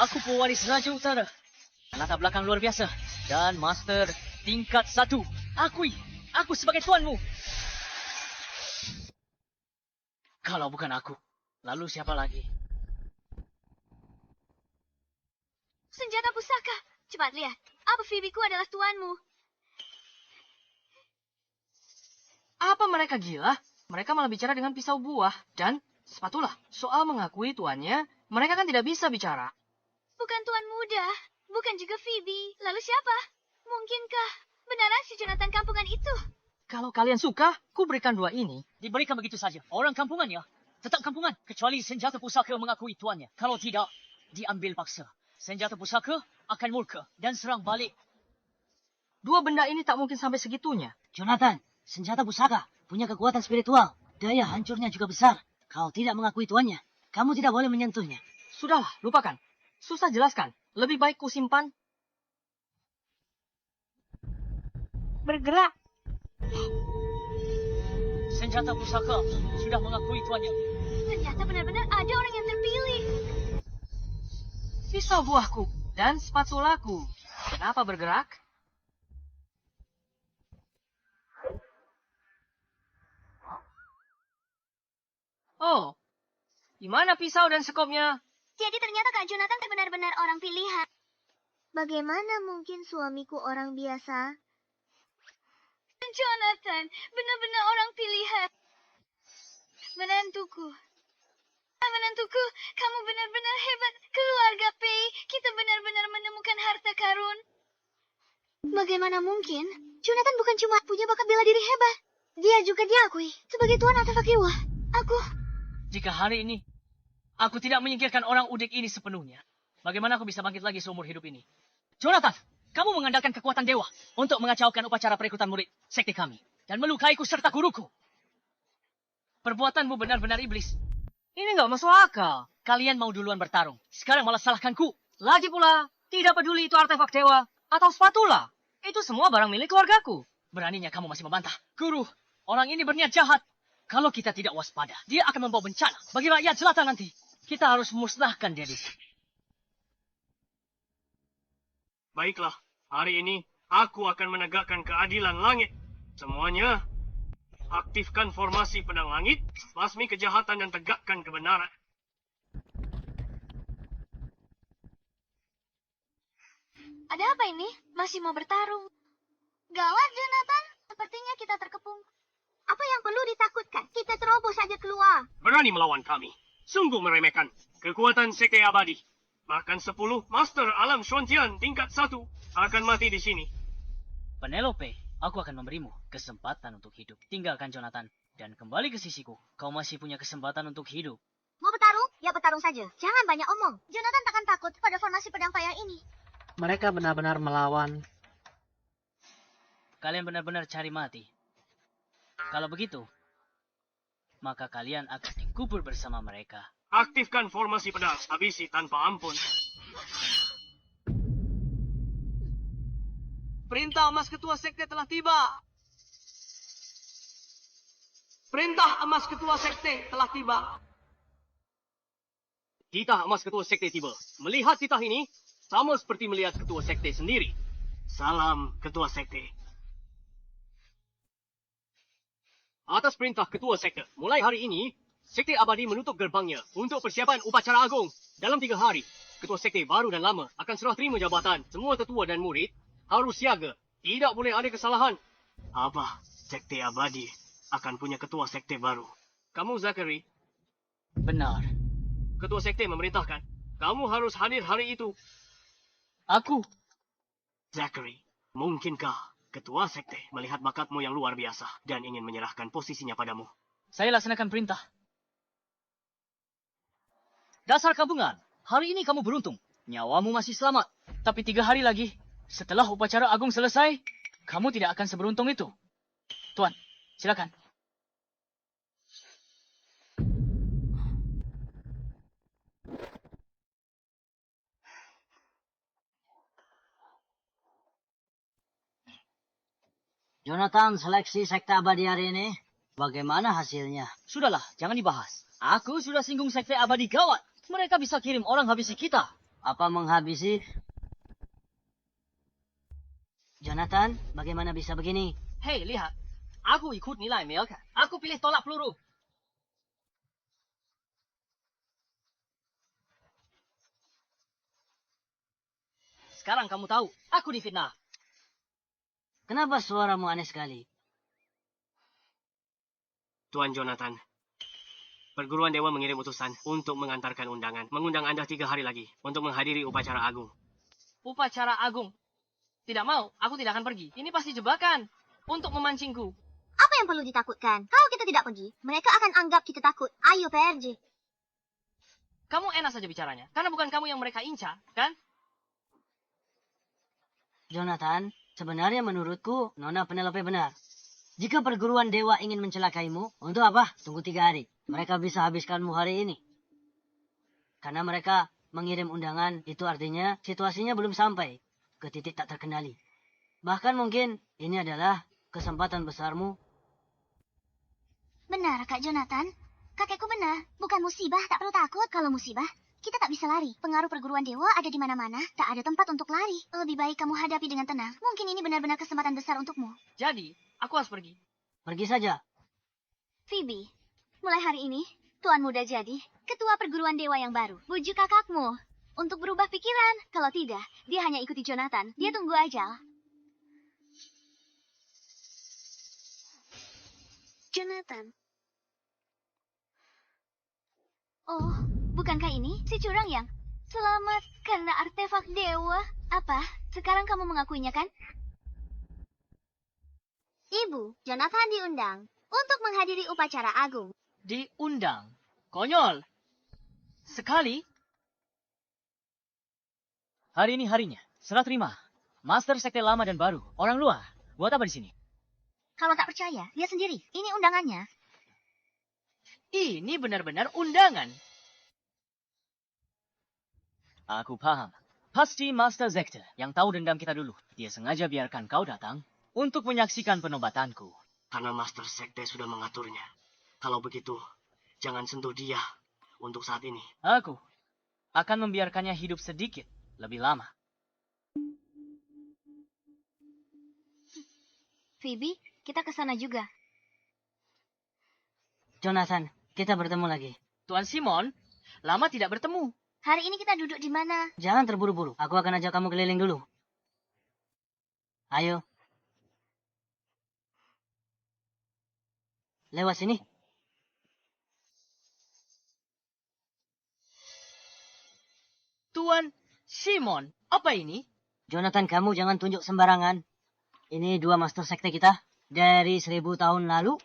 Aku pewaris Raja Utara. Latar belakang luar biasa. Dan Master tingkat 1. Aku sebagai tuanmu. Kalau bukan aku, lalu siapa lagi? Senjata pusaka. Cepat lihat. Apa Phoebe-ku adalah tuanmu? Apa mereka gila? Mereka malah bicara dengan pisau buah. Dan sepatulah, soal mengakui tuannya, mereka kan tidak bisa bicara. Bukan tuan muda. Bukan juga Phoebe. Lalu siapa? Mungkinkah benaran si Jonathan kampungan itu? Kalau kalian suka, ku berikan 2 ini. Diberikan begitu saja. Orang kampungan ya. Tetap kampungan. Kecuali senjata pusaka mengakui tuannya. Kalau tidak, diambil paksa. Senjata pusaka akan murka dan serang balik. 2 benda ini tak mungkin sampai segitunya. Jonathan, senjata pusaka punya kekuatan spiritual. Daya hancurnya juga besar. Kau tidak mengakui tuannya. Kamu tidak boleh menyentuhnya. Sudahlah, lupakan. Susah jelaskan. Lebih baik ku simpan. Bergerak. Senjata pusaka sudah mengakui tuannya. Ternyata benar-benar ada orang yang terpilih. Pisau buahku dan spatulaku. Kenapa bergerak? Oh, di mana pisau dan sekopnya? Jadi ternyata Kak Jonathan benar-benar orang pilihan. Bagaimana mungkin suamiku orang biasa? Jonathan, benar-benar orang pilihan. Menantuku. Menantuku, kamu benar-benar hebat. Keluarga Pei, kita benar-benar menemukan harta karun. Bagaimana mungkin? Jonathan bukan cuma punya bakat bela diri hebat. Dia juga diakui sebagai tuan artefak dewa. Jika hari ini aku tidak menyingkirkan orang udik ini sepenuhnya, bagaimana aku bisa bangkit lagi seumur hidup ini? Jonathan, kamu mengandalkan kekuatan dewa untuk mengacaukan upacara perekrutan murid sekte kami dan melukaiku serta guruku. Perbuatanmu benar-benar iblis. Ini nggak masuk akal. Kalian mau duluan bertarung, sekarang malah salahkanku. Lagi pula, tidak peduli itu artefak dewa atau spatula. Itu semua barang milik keluargaku. Beraninya kamu masih membantah. Guru, orang ini berniat jahat. Kalau kita tidak waspada, dia akan membawa bencana bagi rakyat selatan nanti. Kita harus musnahkan dia di sini. Baiklah, hari ini aku akan menegakkan keadilan langit. Semuanya, aktifkan formasi pedang langit, basmi kejahatan dan tegakkan kebenaran. Ada apa ini? Masih mau bertarung? Gawat, Jonathan. Sepertinya kita terkepung. Apa yang perlu ditakutkan? Kita terobos saja keluar. Berani melawan kami. Sungguh meremehkan. Kekuatan sekte abadi. Bahkan 10 Master Alam Shuantian tingkat 1 akan mati di sini. Penelope, aku akan memberimu kesempatan untuk hidup. Tinggalkan Jonathan dan kembali ke sisiku. Kau masih punya kesempatan untuk hidup. Mau bertarung? Ya bertarung saja. Jangan banyak omong. Jonathan takkan takut pada formasi pedang payah ini. Mereka benar-benar melawan. Kalian benar-benar cari mati. Kalau begitu, maka kalian akan dikubur bersama mereka. Aktifkan formasi pedang. Habisi tanpa ampun. Perintah emas ketua sekte telah tiba. Perintah emas ketua sekte telah tiba. Titah emas ketua sekte tiba. Melihat titah ini, sama seperti melihat ketua sekte sendiri. Salam ketua sekte. Atas perintah ketua sekte, mulai hari ini, sekte abadi menutup gerbangnya untuk persiapan upacara agung. Dalam 3 hari, ketua sekte baru dan lama akan serah terima jabatan. Semua tetua dan murid harus siaga. Tidak boleh ada kesalahan. Apa? Sekte abadi akan punya ketua sekte baru. Kamu, Zachary, Benar. ketua sekte memerintahkan. Kamu harus hadir hari itu. Aku, Zachary, mungkinkah ketua sekte melihat bakatmu yang luar biasa dan ingin menyerahkan posisinya padamu? saya laksanakan perintah. Dasar kampungan, hari ini kamu beruntung. Nyawamu masih selamat. Tapi 3 hari lagi, setelah upacara agung selesai, kamu tidak akan seberuntung itu. Tuan, silakan. Jonathan, seleksi sekte abadi hari ini, bagaimana hasilnya? Sudahlah, jangan dibahas. Aku sudah singgung sekte abadi gawat. Mereka bisa kirim orang habisi kita. Apa menghabisi? Jonathan, bagaimana bisa begini? Hei, lihat. Aku ikut nilai Melka. Aku pilih tolak peluru. Sekarang kamu tahu, aku difitnah. Kenapa suaramu aneh sekali? Tuan Jonathan, perguruan dewa mengirim utusan untuk mengantarkan undangan. Mengundang Anda 3 hari lagi untuk menghadiri upacara agung. Upacara agung. Tidak mau, aku tidak akan pergi. Ini pasti jebakan untuk memancingku. Apa yang perlu ditakutkan? Kalau kita tidak pergi, mereka akan anggap kita takut. Ayo PRJ. Kamu enak saja bicaranya, karena bukan kamu yang mereka incar, kan? Jonathan, sebenarnya menurutku, Nona Penelope benar. Jika perguruan dewa ingin mencelakaimu, untuk apa? Tunggu 3 hari. Mereka bisa habiskanmu hari ini. Karena mereka mengirim undangan, itu artinya situasinya belum sampai ke titik tak terkendali. Bahkan mungkin ini adalah kesempatan besarmu. Benar, Kak Jonathan. Kakekku benar. Bukan musibah, tak perlu takut. Kalau musibah, kita tak bisa lari. Pengaruh perguruan dewa ada di mana-mana. Tak ada tempat untuk lari. Lebih baik kamu hadapi dengan tenang. Mungkin ini benar-benar kesempatan besar untukmu. Jadi, aku harus pergi. Pergi saja. Phoebe, mulai hari ini, Tuan Muda jadi ketua perguruan dewa yang baru. Bujuk kakakmu untuk berubah pikiran. Kalau tidak, dia hanya ikuti Jonathan. Dia tunggu aja. Jonathan. Oh, bukankah ini si curang yang selamat karena artefak dewa? Apa? Sekarang kamu mengakuinya kan? Ibu, Jonathan diundang untuk menghadiri upacara agung. Diundang. Konyol. Sekali. Hari ini harinya. Serah terima. Master sekte lama dan baru. Orang luar. Buat apa di sini? Kalau tak percaya, lihat sendiri. Ini undangannya. Ini benar-benar undangan. Aku paham. Pasti Master Sekte yang tahu dendam kita dulu. Dia sengaja biarkan kau datang untuk menyaksikan penobatanku. Karena Master Sekte sudah mengaturnya. Kalau begitu, jangan sentuh dia untuk saat ini. Aku akan membiarkannya hidup sedikit lebih lama. Phoebe, kita ke sana juga. Jonathan, kita bertemu lagi. Tuan Simon, lama tidak bertemu. Hari ini kita duduk di mana? Jangan terburu-buru. Aku akan ajak kamu keliling dulu. Ayo. Lewat sini. Tuan Simon, apa ini? Jonathan, kamu jangan tunjuk sembarangan. Ini 2 master sekte kita. Dari 1000 tahun lalu.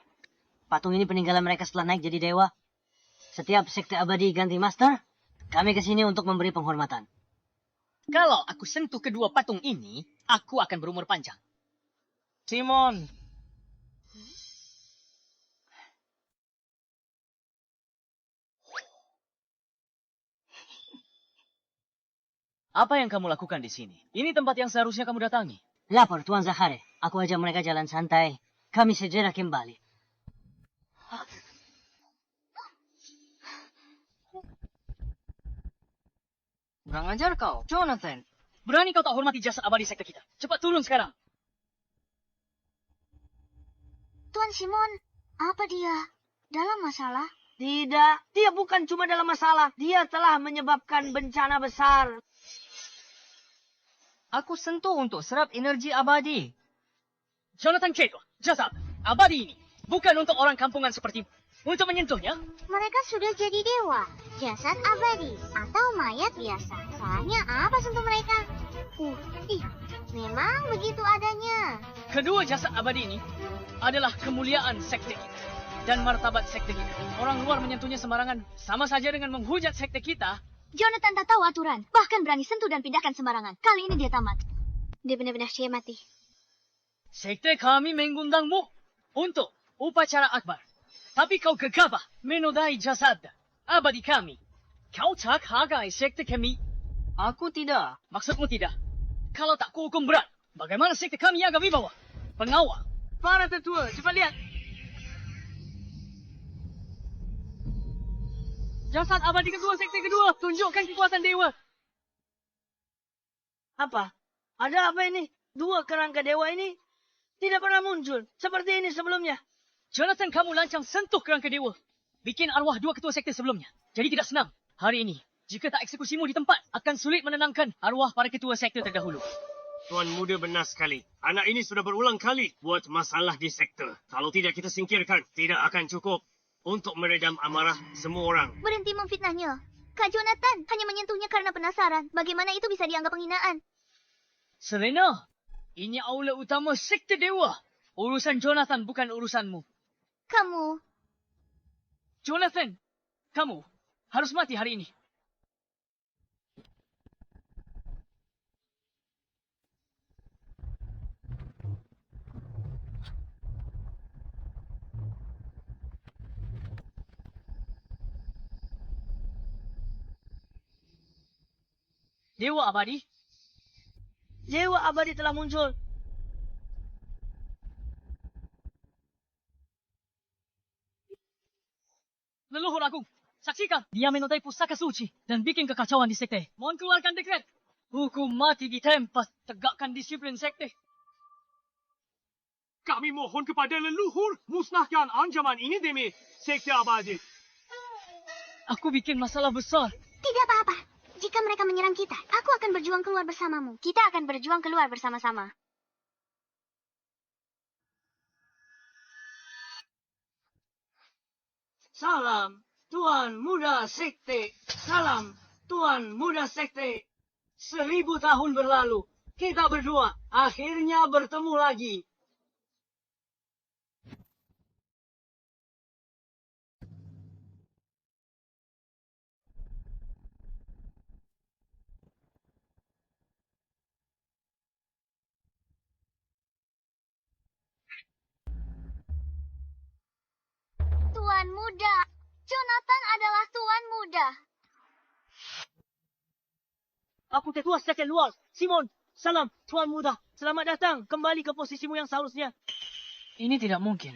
Patung ini peninggalan mereka setelah naik jadi dewa. Setiap sekte abadi ganti master, kami kesini untuk memberi penghormatan. Kalau aku sentuh kedua patung ini, aku akan berumur panjang. Simon. Apa yang kamu lakukan di sini? Ini tempat yang seharusnya kamu datangi. Lapor, Tuan Zahare. Aku ajak mereka jalan santai. Kami segera kembali. Kurang ajar kau, Jonathan. Berani kau tak hormati jasad abadi sekte kita. Cepat turun sekarang. Tuan Simon, apa dia? Dalam masalah? Tidak, dia bukan cuma dalam masalah. Dia telah menyebabkan bencana besar. Aku sentuh untuk serap energi abadi. Jonathan Keto, jasad abadi ini bukan untuk orang kampungan sepertimu. Untuk menyentuhnya, Mereka sudah jadi dewa, jasad abadi, atau mayat biasa. Salahnya apa sentuh mereka? Ih, memang begitu adanya. kedua jasad abadi ini adalah kemuliaan sekte kita dan martabat sekte kita. Orang luar menyentuhnya sembarangan sama saja dengan menghujat sekte kita. Jonathan tak tahu aturan. Bahkan berani sentuh dan pindahkan sembarangan. Kali ini dia tamat. Dia benar-benar mati. Sekte kami mengundangmu untuk upacara akbar. Tapi kau gegabah menodai jasad abadi kami. Kau tak hargai sekte kami. Aku tidak. Maksudmu tidak? Kalau tak kuhukum berat, bagaimana sekte kami agak wibawa? Pengawal. Para tetua, cepat lihat. Jasad abadi kedua, sekte kedua. Tunjukkan kekuatan dewa. Apa? Ada apa ini? 2 kerangka dewa ini tidak pernah muncul seperti ini sebelumnya. Jonathan, kamu lancang sentuh kerangka dewa. Bikin arwah 2 ketua sekte sebelumnya. Jadi tidak senang. Hari ini, jika tak eksekusimu di tempat, akan sulit menenangkan arwah para ketua sekte terdahulu. Tuan muda benar sekali. Anak ini sudah berulang kali buat masalah di sekte. Kalau tidak kita singkirkan, tidak akan cukup untuk meredam amarah semua orang. Berhenti memfitnahnya. Kak Jonathan hanya menyentuhnya karena penasaran. Bagaimana itu bisa dianggap penghinaan? Serena, ini aula utama sekte dewa. Urusan Jonathan bukan urusanmu. Kamu, Jonathan, kamu harus mati hari ini. Dewa abadi, Dewa abadi telah muncul. leluhur agung, saksikan. Dia menodai pusaka suci dan bikin kekacauan di sekte. Mohon keluarkan dekret. Hukum mati di tempat, tegakkan disiplin sekte. Kami mohon kepada leluhur, musnahkan ancaman ini demi sekte abadi. Aku bikin masalah besar. tidak apa-apa. Jika Jika mereka menyerang kita, aku akan berjuang keluar bersamamu. Kita akan berjuang keluar bersama-sama. Salam, Tuan Muda Sekte. Salam, Tuan Muda Sekte. 1000 tahun berlalu, kita berdua akhirnya bertemu lagi. Tuan Muda. Jonathan adalah Tuan Muda. Aku Ketua Sekte Luar, Simon. Salam, Tuan Muda. Selamat datang kembali ke posisimu yang seharusnya. Ini tidak mungkin.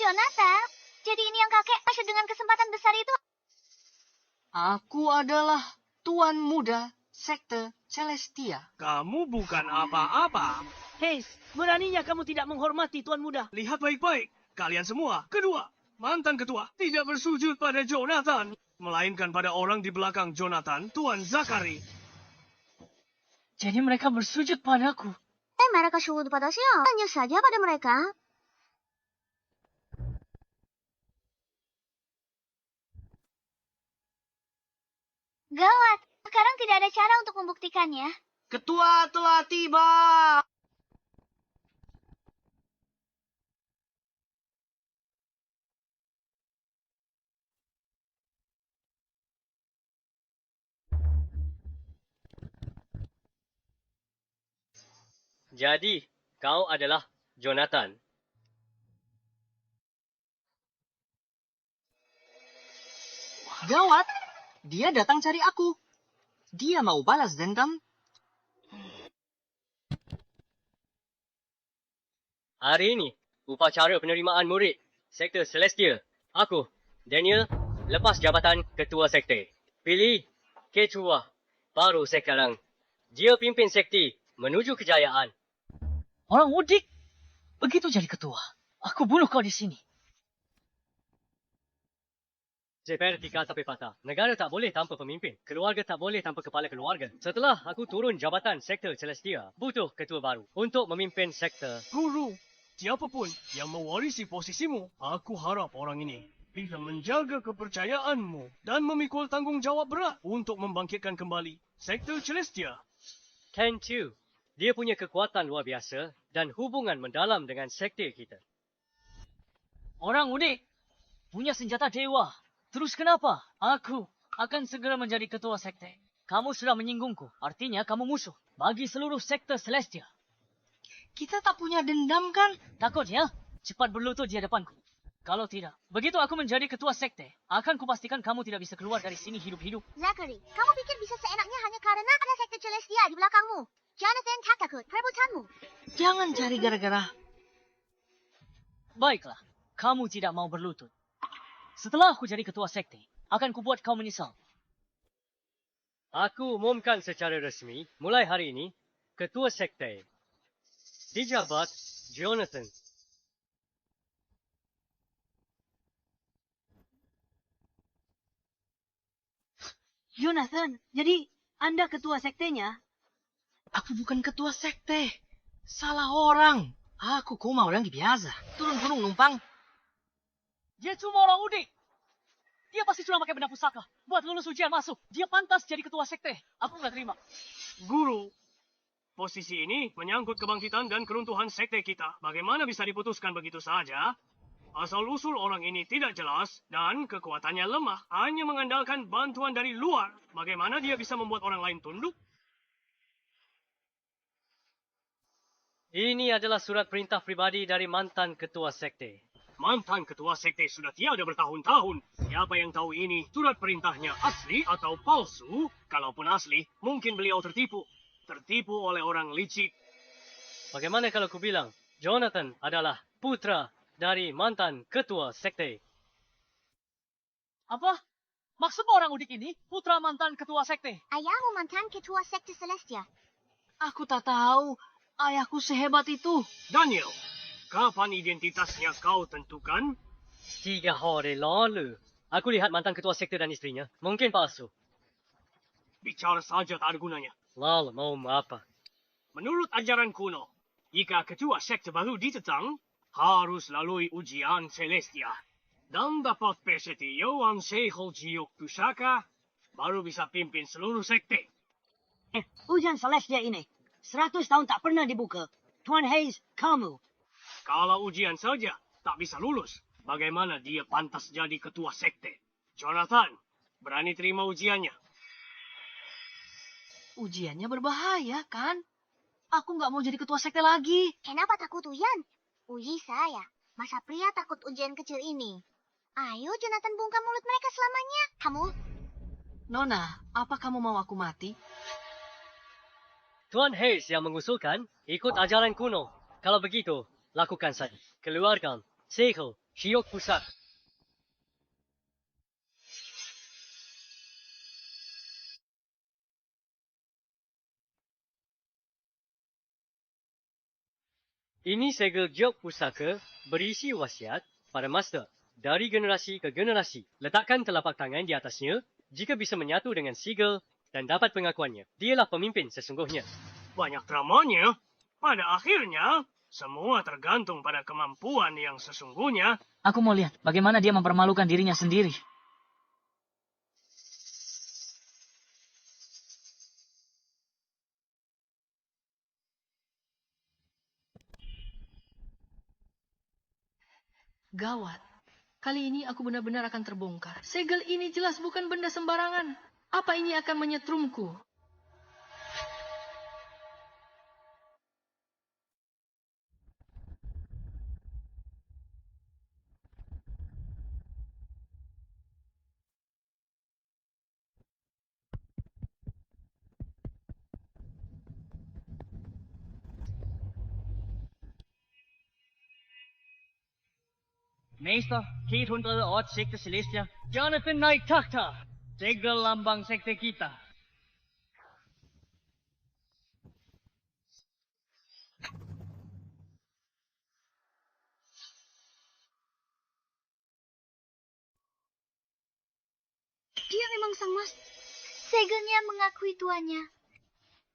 Jonathan, jadi ini yang kakek maksud dengan kesempatan besar itu. Aku adalah Tuan Muda Sekte Celestia. Kamu bukan apa-apa. Hei, beraninya kamu tidak menghormati Tuan Muda. Lihat baik-baik. Kalian semua, kedua, mantan ketua, tidak bersujud pada Jonathan. Melainkan pada orang di belakang Jonathan, Tuan Zakari. Jadi mereka bersujud padaku. Mereka syukur pada siapa? Tanya saja pada mereka. Gawat, sekarang tidak ada cara untuk membuktikannya. Ketua telah tiba. Jadi, kau adalah Jonathan. Gawat, dia datang cari aku. Dia mau balas dendam. Hari ini, upacara penerimaan murid Sekte Celestia. Aku, Daniel, lepas jabatan Ketua Sekte. Pilih Ketua baru sekarang. Dia pimpin sekte menuju kejayaan. Orang udik. Begitu jadi ketua. Aku bunuh kau di sini. Seperti kata pepatah, negara tak boleh tanpa pemimpin. Keluarga tak boleh tanpa kepala keluarga. Setelah aku turun jabatan Sekte Celestia, butuh ketua baru untuk memimpin sekte. Guru, siapapun yang mewarisi posisimu, aku harap orang ini bisa menjaga kepercayaanmu dan memikul tanggungjawab berat untuk membangkitkan kembali Sekte Celestia. Ken Chu, dia punya kekuatan luar biasa dan hubungan mendalam dengan sekte kita. Orang unik. Punya senjata dewa. Terus kenapa? Aku akan segera menjadi ketua sekte. Kamu sudah menyinggungku. Artinya kamu musuh bagi seluruh sekte Celestia. Kita tak punya dendam kan? Takut ya? Cepat berlutut di hadapanku. Kalau tidak, begitu aku menjadi ketua sekte, akan kupastikan kamu tidak bisa keluar dari sini hidup-hidup. Zachary, kamu pikir bisa seenaknya hanya karena ada sekte Celestia di belakangmu? Jonathan tak takut perebutanmu. Jangan cari gara-gara. Baiklah, kamu tidak mau berlutut. Setelah aku jadi ketua sekte, akan kubuat kau menyesal. Aku umumkan secara resmi, mulai hari ini, ketua sekte. Dijabat Jonathan. Jonathan, jadi Anda ketua sektenya? Aku bukan ketua sekte. Salah orang. Aku cuma orang biasa. Turun gunung numpang. Dia cuma orang udik. Dia pasti cuma pakai benda pusaka buat lulus ujian masuk. Dia pantas jadi ketua sekte. Aku nggak terima. Guru, posisi ini menyangkut kebangkitan dan keruntuhan sekte kita. Bagaimana bisa diputuskan begitu saja? Asal-usul orang ini tidak jelas dan kekuatannya lemah. Hanya mengandalkan bantuan dari luar. Bagaimana dia bisa membuat orang lain tunduk? Ini adalah surat perintah pribadi dari mantan ketua sekte. Mantan ketua sekte sudah tiada bertahun-tahun. Siapa yang tahu ini surat perintahnya asli atau palsu? Kalaupun asli, mungkin beliau tertipu. Tertipu oleh orang licik. Bagaimana kalau ku bilang, Jonathan adalah putra dari mantan ketua sekte? Apa? Maksud orang udik ini putra mantan ketua sekte? Ayahmu mantan ketua sekte Celestia. Aku tak tahu. Ayahku sehebat itu. Daniel, kapan identitasnya kau tentukan? 3 hari lalu. Aku lihat mantan ketua sekte dan istrinya. Mungkin palsu. Bicara saja tak ada gunanya. Lalu mau apa? Menurut ajaran kuno, jika ketua sekte baru ditetang, harus lalui ujian Celestia. Dan dapat persetujuan Sehol Jiok Pusaka, baru bisa pimpin seluruh sekte. Ujian Celestia ini 100 tahun tak pernah dibuka. Tuan Hayes, kamu. Kalau ujian saja tak bisa lulus, bagaimana dia pantas jadi ketua sekte? Jonathan, berani terima ujiannya? Ujiannya berbahaya, kan? Aku nggak mau jadi ketua sekte lagi. Kenapa takut ujian? Uji saya. Masa pria takut ujian kecil ini? Ayo, Jonathan, bungkam mulut mereka selamanya. Kamu, Nona, apa kamu mau aku mati? Tuan Hayes yang mengusulkan ikut ajaran kuno. Kalau begitu, lakukan saja. Keluarkan Sehol Jiok Pusaka. Ini segel Jiok Pusaka berisi wasiat pada Master dari generasi ke generasi. Letakkan telapak tangan di atasnya jika bisa menyatu dengan sigel dan dapat pengakuannya. Dialah pemimpin sesungguhnya. Banyak dramanya. Pada akhirnya, semua tergantung pada kemampuan yang sesungguhnya. Aku mau lihat bagaimana dia mempermalukan dirinya sendiri. Gawat. Kali ini aku benar-benar akan terbongkar. Segel ini jelas bukan benda sembarangan. Apa ini akan menyetrumku? Meester, K100 Odd Sekte Celestia, Jonathan naik takhta. Segel lambang sekte kita. Dia memang sang mas. Segelnya mengakui tuannya.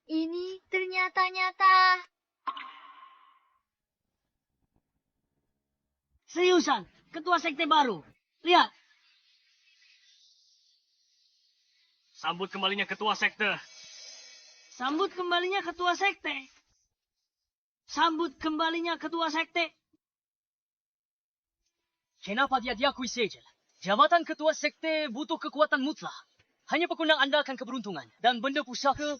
Ini ternyata nyata. Seriusan, ketua sekte baru. Lihat. Sambut kembalinya ketua sekte. Sambut kembalinya ketua sekte. Sambut kembalinya ketua sekte. Kenapa dia diakui segel? Jabatan ketua sekte butuh kekuatan mutlak. Hanya pekundang andalkan keberuntungan. Dan benda pusaka...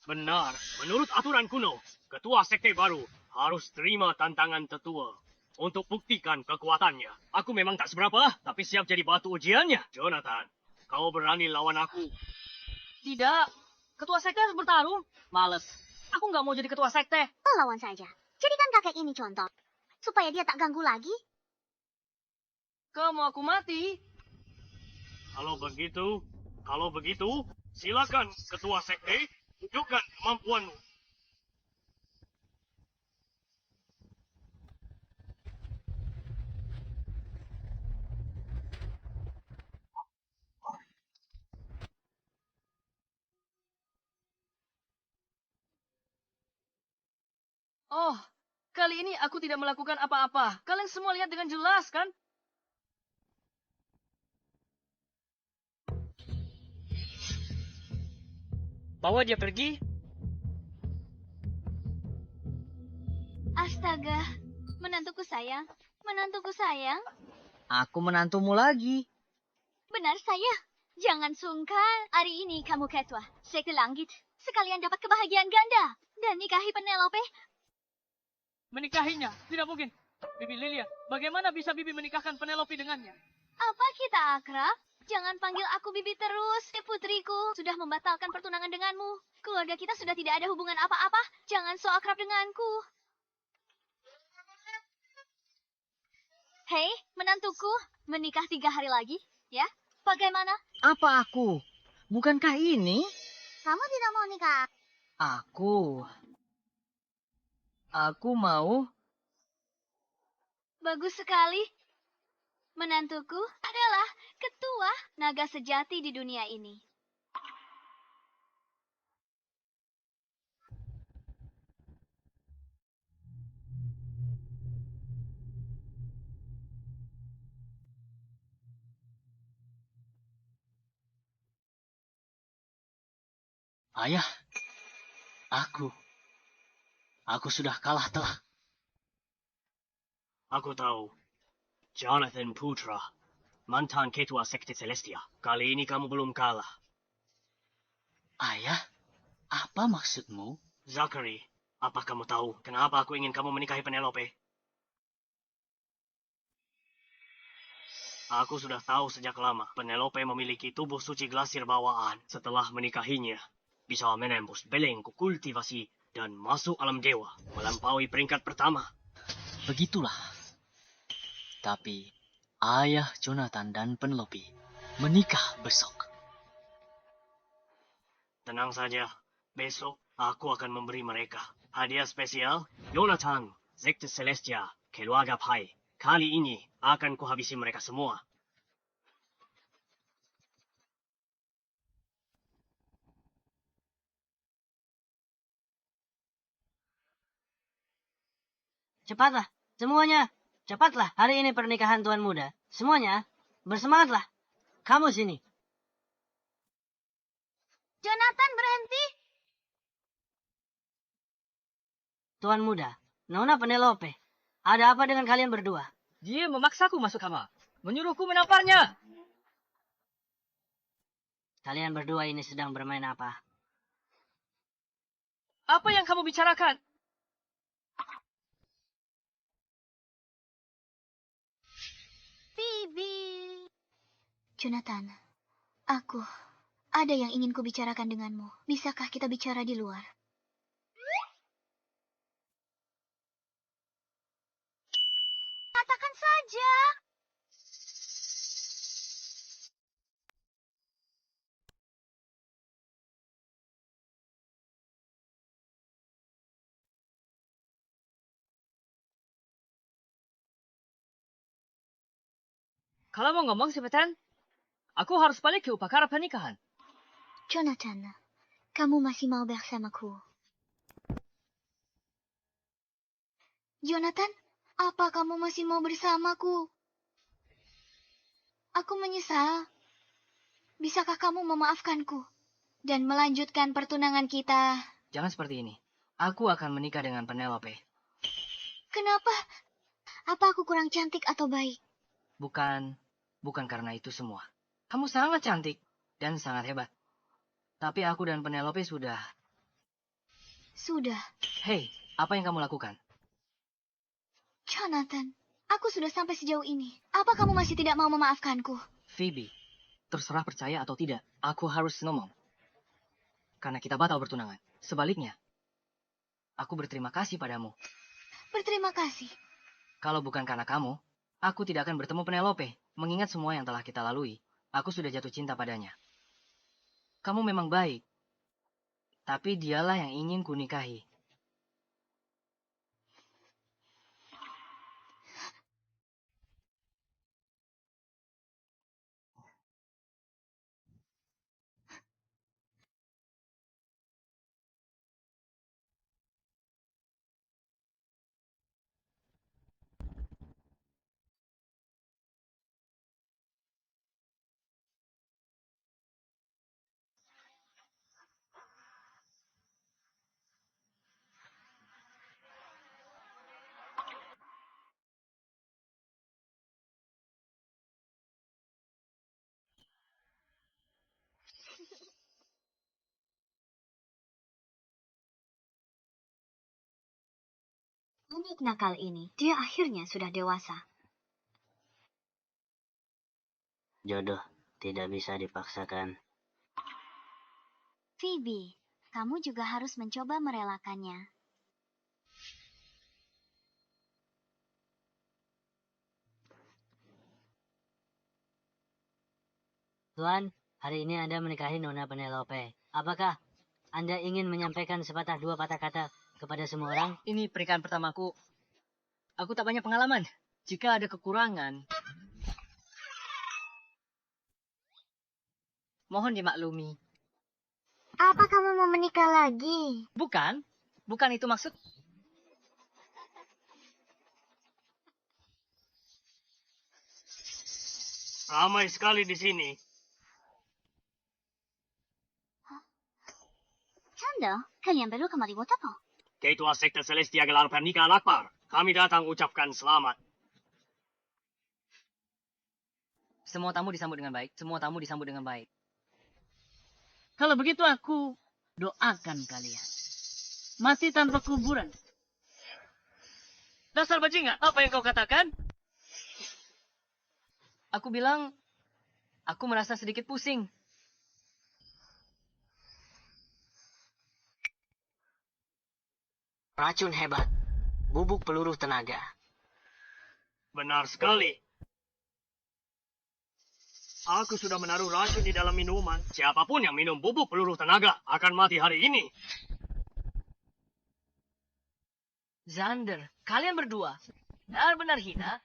Benar, menurut aturan kuno, ketua sekte baru harus terima tantangan tetua untuk buktikan kekuatannya. Aku memang tak seberapa, tapi siap jadi batu ujiannya. Jonathan, kau berani lawan aku? Tidak. Ketua sekte harus bertarung. Males. Aku nggak mau jadi ketua sekte. kau lawan saja. Jadikan kakek ini contoh. Supaya dia tak ganggu lagi. Kau mau aku mati? Kalau begitu, silakan ketua sekte, tunjukkan kemampuanmu. Oh, kali ini aku tidak melakukan apa-apa. Kalian semua lihat dengan jelas, kan? Bawa dia pergi. Astaga, menantuku sayang. Menantuku sayang. Aku menantumu lagi. Benar saya. Jangan sungkan. Hari ini kamu ketua sekte langit. Sekalian dapat kebahagiaan ganda. Dan nikahi Penelope. Menikahinya? Tidak mungkin. Bibi Lilia, bagaimana bisa Bibi menikahkan Penelope dengannya? Apa kita akrab? Jangan panggil aku Bibi terus. Putriku sudah membatalkan pertunangan denganmu. Keluarga kita sudah tidak ada hubungan apa-apa. Jangan so akrab denganku. Hei, menantuku. Menikah 3 hari lagi, ya? Bagaimana? Apa aku? Bukankah ini? Kamu tidak mau nikah? Aku mau. Bagus sekali. Menantuku adalah ketua naga sejati di dunia ini. Ayah, aku sudah kalah telah. Aku tahu. Jonathan Putra, mantan ketua sekte Celestia. Kali ini kamu belum kalah. Ayah, apa maksudmu? Zachary, apa kamu tahu kenapa aku ingin kamu menikahi Penelope? Aku sudah tahu sejak lama Penelope memiliki tubuh suci glasir bawaan. Setelah menikahinya, bisa menembus belenggu kultivasi dan masuk alam dewa, melampaui peringkat pertama. Begitulah. Tapi ayah Jonathan dan Penelope menikah besok. Tenang saja, besok aku akan memberi mereka hadiah spesial. Jonathan, sekte Celestia, keluarga Pai. Kali ini akan kuhabisi mereka semua. Cepatlah, semuanya. Cepatlah, hari ini pernikahan Tuan Muda. Semuanya, bersemangatlah. Kamu sini. Jonathan, berhenti. Tuan Muda, Nona Penelope. Ada apa dengan kalian berdua? Dia memaksaku masuk kamar. Menyuruhku menamparnya. Kalian berdua ini sedang bermain apa? Apa yang kamu bicarakan? Phoebe. Jonathan, ada yang ingin kubicarakan denganmu. Bisakah kita bicara di luar? Katakan saja. Kalau mau ngomong cepetan, aku harus balik ke upacara pernikahan. Jonathan, kamu masih mau bersamaku? Jonathan, apa kamu masih mau bersamaku? Aku menyesal. Bisakah kamu memaafkanku dan melanjutkan pertunangan kita? Jangan seperti ini. Aku akan menikah dengan Penelope. Kenapa? Apa aku kurang cantik atau baik? Bukan karena itu semua. Kamu sangat cantik dan sangat hebat. Tapi aku dan Penelope sudah... Sudah. Hei, apa yang kamu lakukan? Jonathan, aku sudah sampai sejauh ini. Apa kamu masih tidak mau memaafkanku? Phoebe, terserah percaya atau tidak, aku harus ngomong. Karena kita batal bertunangan. Sebaliknya, aku berterima kasih padamu. Berterima kasih. Kalau bukan karena kamu, aku tidak akan bertemu Penelope. Mengingat semua yang telah kita lalui, aku sudah jatuh cinta padanya. Kamu memang baik, tapi dialah yang ingin kunikahi. Anak nakal ini, dia akhirnya sudah dewasa. Jodoh tidak bisa dipaksakan. Phoebe, kamu juga harus mencoba merelakannya. Tuan, hari ini Anda menikahi Nona Penelope. Apakah Anda ingin menyampaikan sepatah dua patah kata kepada semua orang? Ini pernikahan pertamaku. Aku tak banyak pengalaman. Jika ada kekurangan, mohon dimaklumi. Apa kamu mau menikah lagi? Bukan itu maksud. Ramai sekali di sini. Sandal, kalian perlu kembali buat apa? Ketua Sekte Celestia gelar pernikahan akbar. Kami datang ucapkan selamat. Semua tamu disambut dengan baik. Semua tamu disambut dengan baik. Kalau begitu aku doakan kalian. Mati tanpa kuburan. Dasar bajingan, apa yang kau katakan? Aku bilang, aku merasa sedikit pusing. Racun hebat. Bubuk peluru tenaga. Benar sekali. Aku sudah menaruh racun di dalam minuman. Siapapun yang minum bubuk peluru tenaga akan mati hari ini. Xander, kalian berdua benar-benar hina.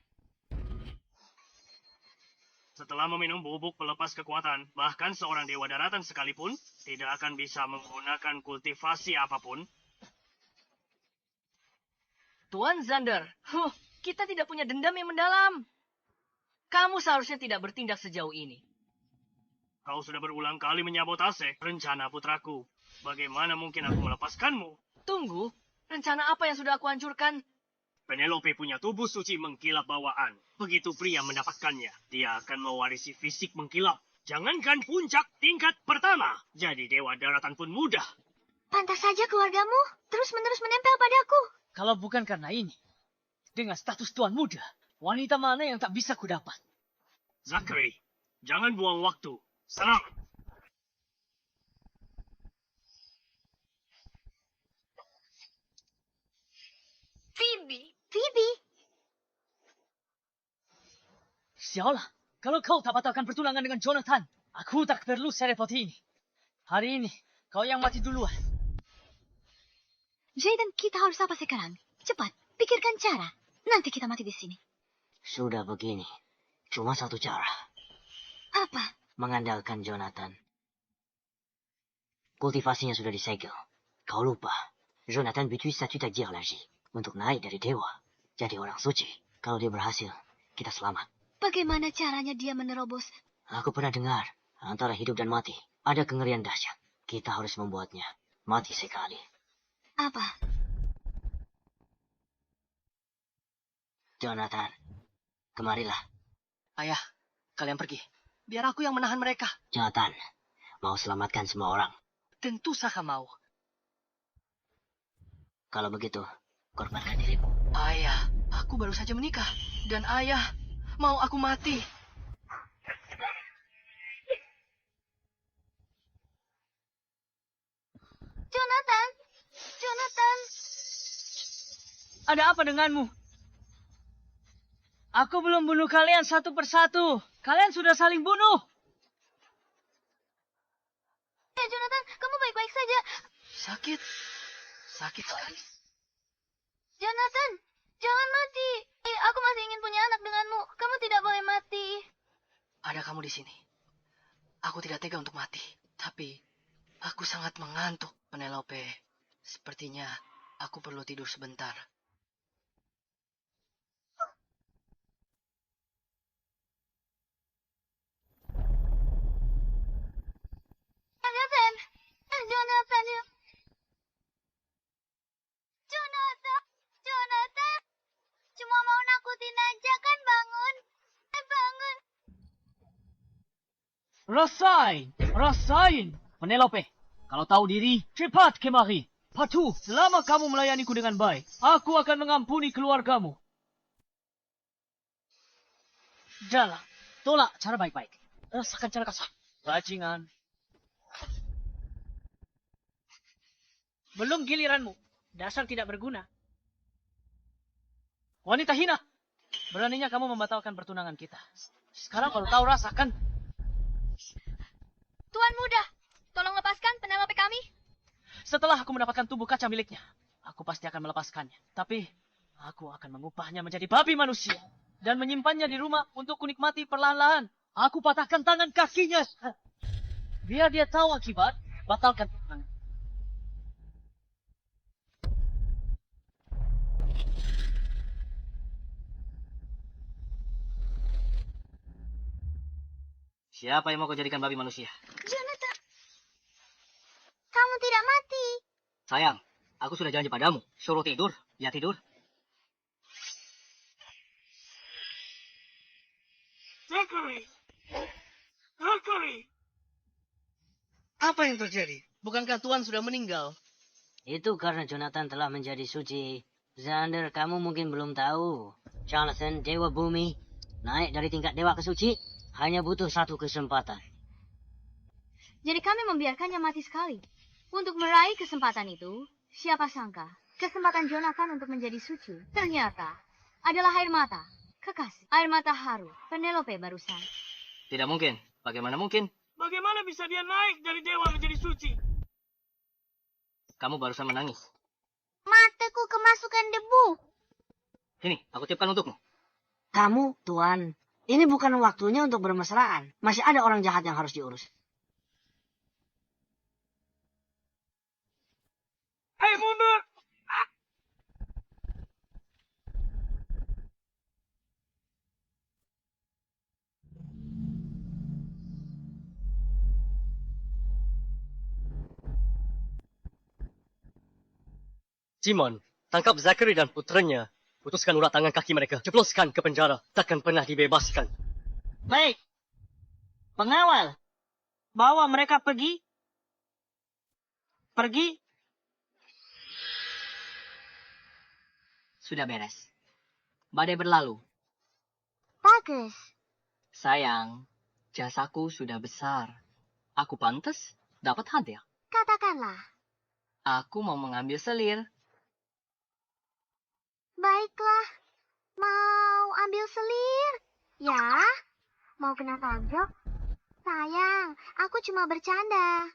Setelah meminum bubuk pelepas kekuatan, bahkan seorang dewa daratan sekalipun tidak akan bisa menggunakan kultivasi apapun. Tuan Xander, kita tidak punya dendam yang mendalam. Kamu seharusnya tidak bertindak sejauh ini. Kau sudah berulang kali menyabotase rencana putraku. Bagaimana mungkin aku melepaskanmu? Tunggu, rencana apa yang sudah aku hancurkan? Penelope punya tubuh suci mengkilap bawaan. Begitu pria mendapatkannya, dia akan mewarisi fisik mengkilap. Jangankan puncak tingkat pertama, jadi dewa daratan pun mudah. Pantas saja keluargamu terus-menerus menempel padaku. Kalau bukan karena ini, dengan status tuan muda, wanita mana yang tak bisa kudapat? Zachary, jangan buang waktu. Serang! Phoebe, Sialah, kalau kau tak batalkan pertunangan dengan Jonathan, aku tak perlu serepot ini. Hari ini, kau yang mati duluan. Jaden, kita harus apa sekarang? Cepat, pikirkan cara. Nanti kita mati di sini. Sudah begini. Cuma satu cara. Apa? Mengandalkan Jonathan. Kultivasinya sudah disegel. Kau lupa. Jonathan butuh statut takdir lagi. Untuk naik dari dewa. Jadi orang suci. Kalau dia berhasil, kita selamat. Bagaimana caranya dia menerobos? Aku pernah dengar. Antara hidup dan mati. Ada kengerian dahsyat. Kita harus membuatnya mati sekali. Apa? Jonathan. Kemarilah. Ayah, kalian pergi. Biar aku yang menahan mereka. Jonathan. Mau selamatkan semua orang. Tentu saja mau. Kalau begitu, korbankan dirimu. Ayah, aku baru saja menikah. Dan ayah, mau aku mati. Jonathan. Ada apa denganmu? Aku belum bunuh kalian satu persatu. Kalian sudah saling bunuh. Jonathan, kamu baik-baik saja. Sakit. Sakit sekali. Jonathan, jangan mati. Aku masih ingin punya anak denganmu. Kamu tidak boleh mati. Ada kamu di sini. Aku tidak tega untuk mati. Tapi, aku sangat mengantuk, Penelope. Sepertinya, aku perlu tidur sebentar. Jonathan. Cuma mau nakutin aja kan, bangun. Bangun. Rasain. Penelope, kalau tahu diri, cepat kemari. Patuh, selama kamu melayaniku dengan baik, aku akan mengampuni keluargamu. Jalan, tolak cara baik-baik. Rasakan cara kasar. Bajingan. Belum giliranmu. Dasar tidak berguna. Wanita hina. Beraninya kamu membatalkan pertunangan kita. Sekarang kalau tahu rasakan. Tuan muda, tolong lepaskan Penelope kami. Setelah aku mendapatkan tubuh kaca miliknya, aku pasti akan melepaskannya. Tapi, aku akan mengubahnya menjadi babi manusia. Dan menyimpannya di rumah untuk kunikmati perlahan-lahan. Aku patahkan tangan kakinya. Biar dia tahu akibat, batalkan pertunangan. Siapa yang mau kau jadikan babi manusia? Jonathan, kamu tidak mati. Sayang, aku sudah janji padamu. Suruh tidur, ya tidur. Zachary! Zachary! Apa yang terjadi? Bukankah Tuan sudah meninggal? Itu karena Jonathan telah menjadi suci. Xander, kamu mungkin belum tahu. Jonathan, Dewa Bumi, naik dari tingkat Dewa ke Suci hanya butuh satu kesempatan. Jadi kami membiarkannya mati sekali. Untuk meraih kesempatan itu, siapa sangka kesempatan Jonathan untuk menjadi suci ternyata adalah air mata. Kekasih, air mata haru, Penelope barusan. Tidak mungkin. Bagaimana mungkin? Bagaimana bisa dia naik dari dewa menjadi suci? Kamu barusan menangis. Mataku kemasukan debu. Sini, aku tiupkan untukmu. Kamu, Tuan, ini bukan waktunya untuk bermesraan. Masih ada orang jahat yang harus diurus. Hei, mundur! Simon, tangkap Zachary dan putranya. Putuskan urat tangan kaki mereka. Jebloskan ke penjara. Takkan pernah dibebaskan. Baik. Pengawal, bawa mereka pergi. Pergi. Sudah beres. Badai berlalu. Bagus. Sayang, jasaku sudah besar. Aku pantas dapat hadiah. Katakanlah. Aku mau mengambil selir. Baiklah. Mau ambil selir? Ya. Mau kena tonjok? Sayang, aku cuma bercanda.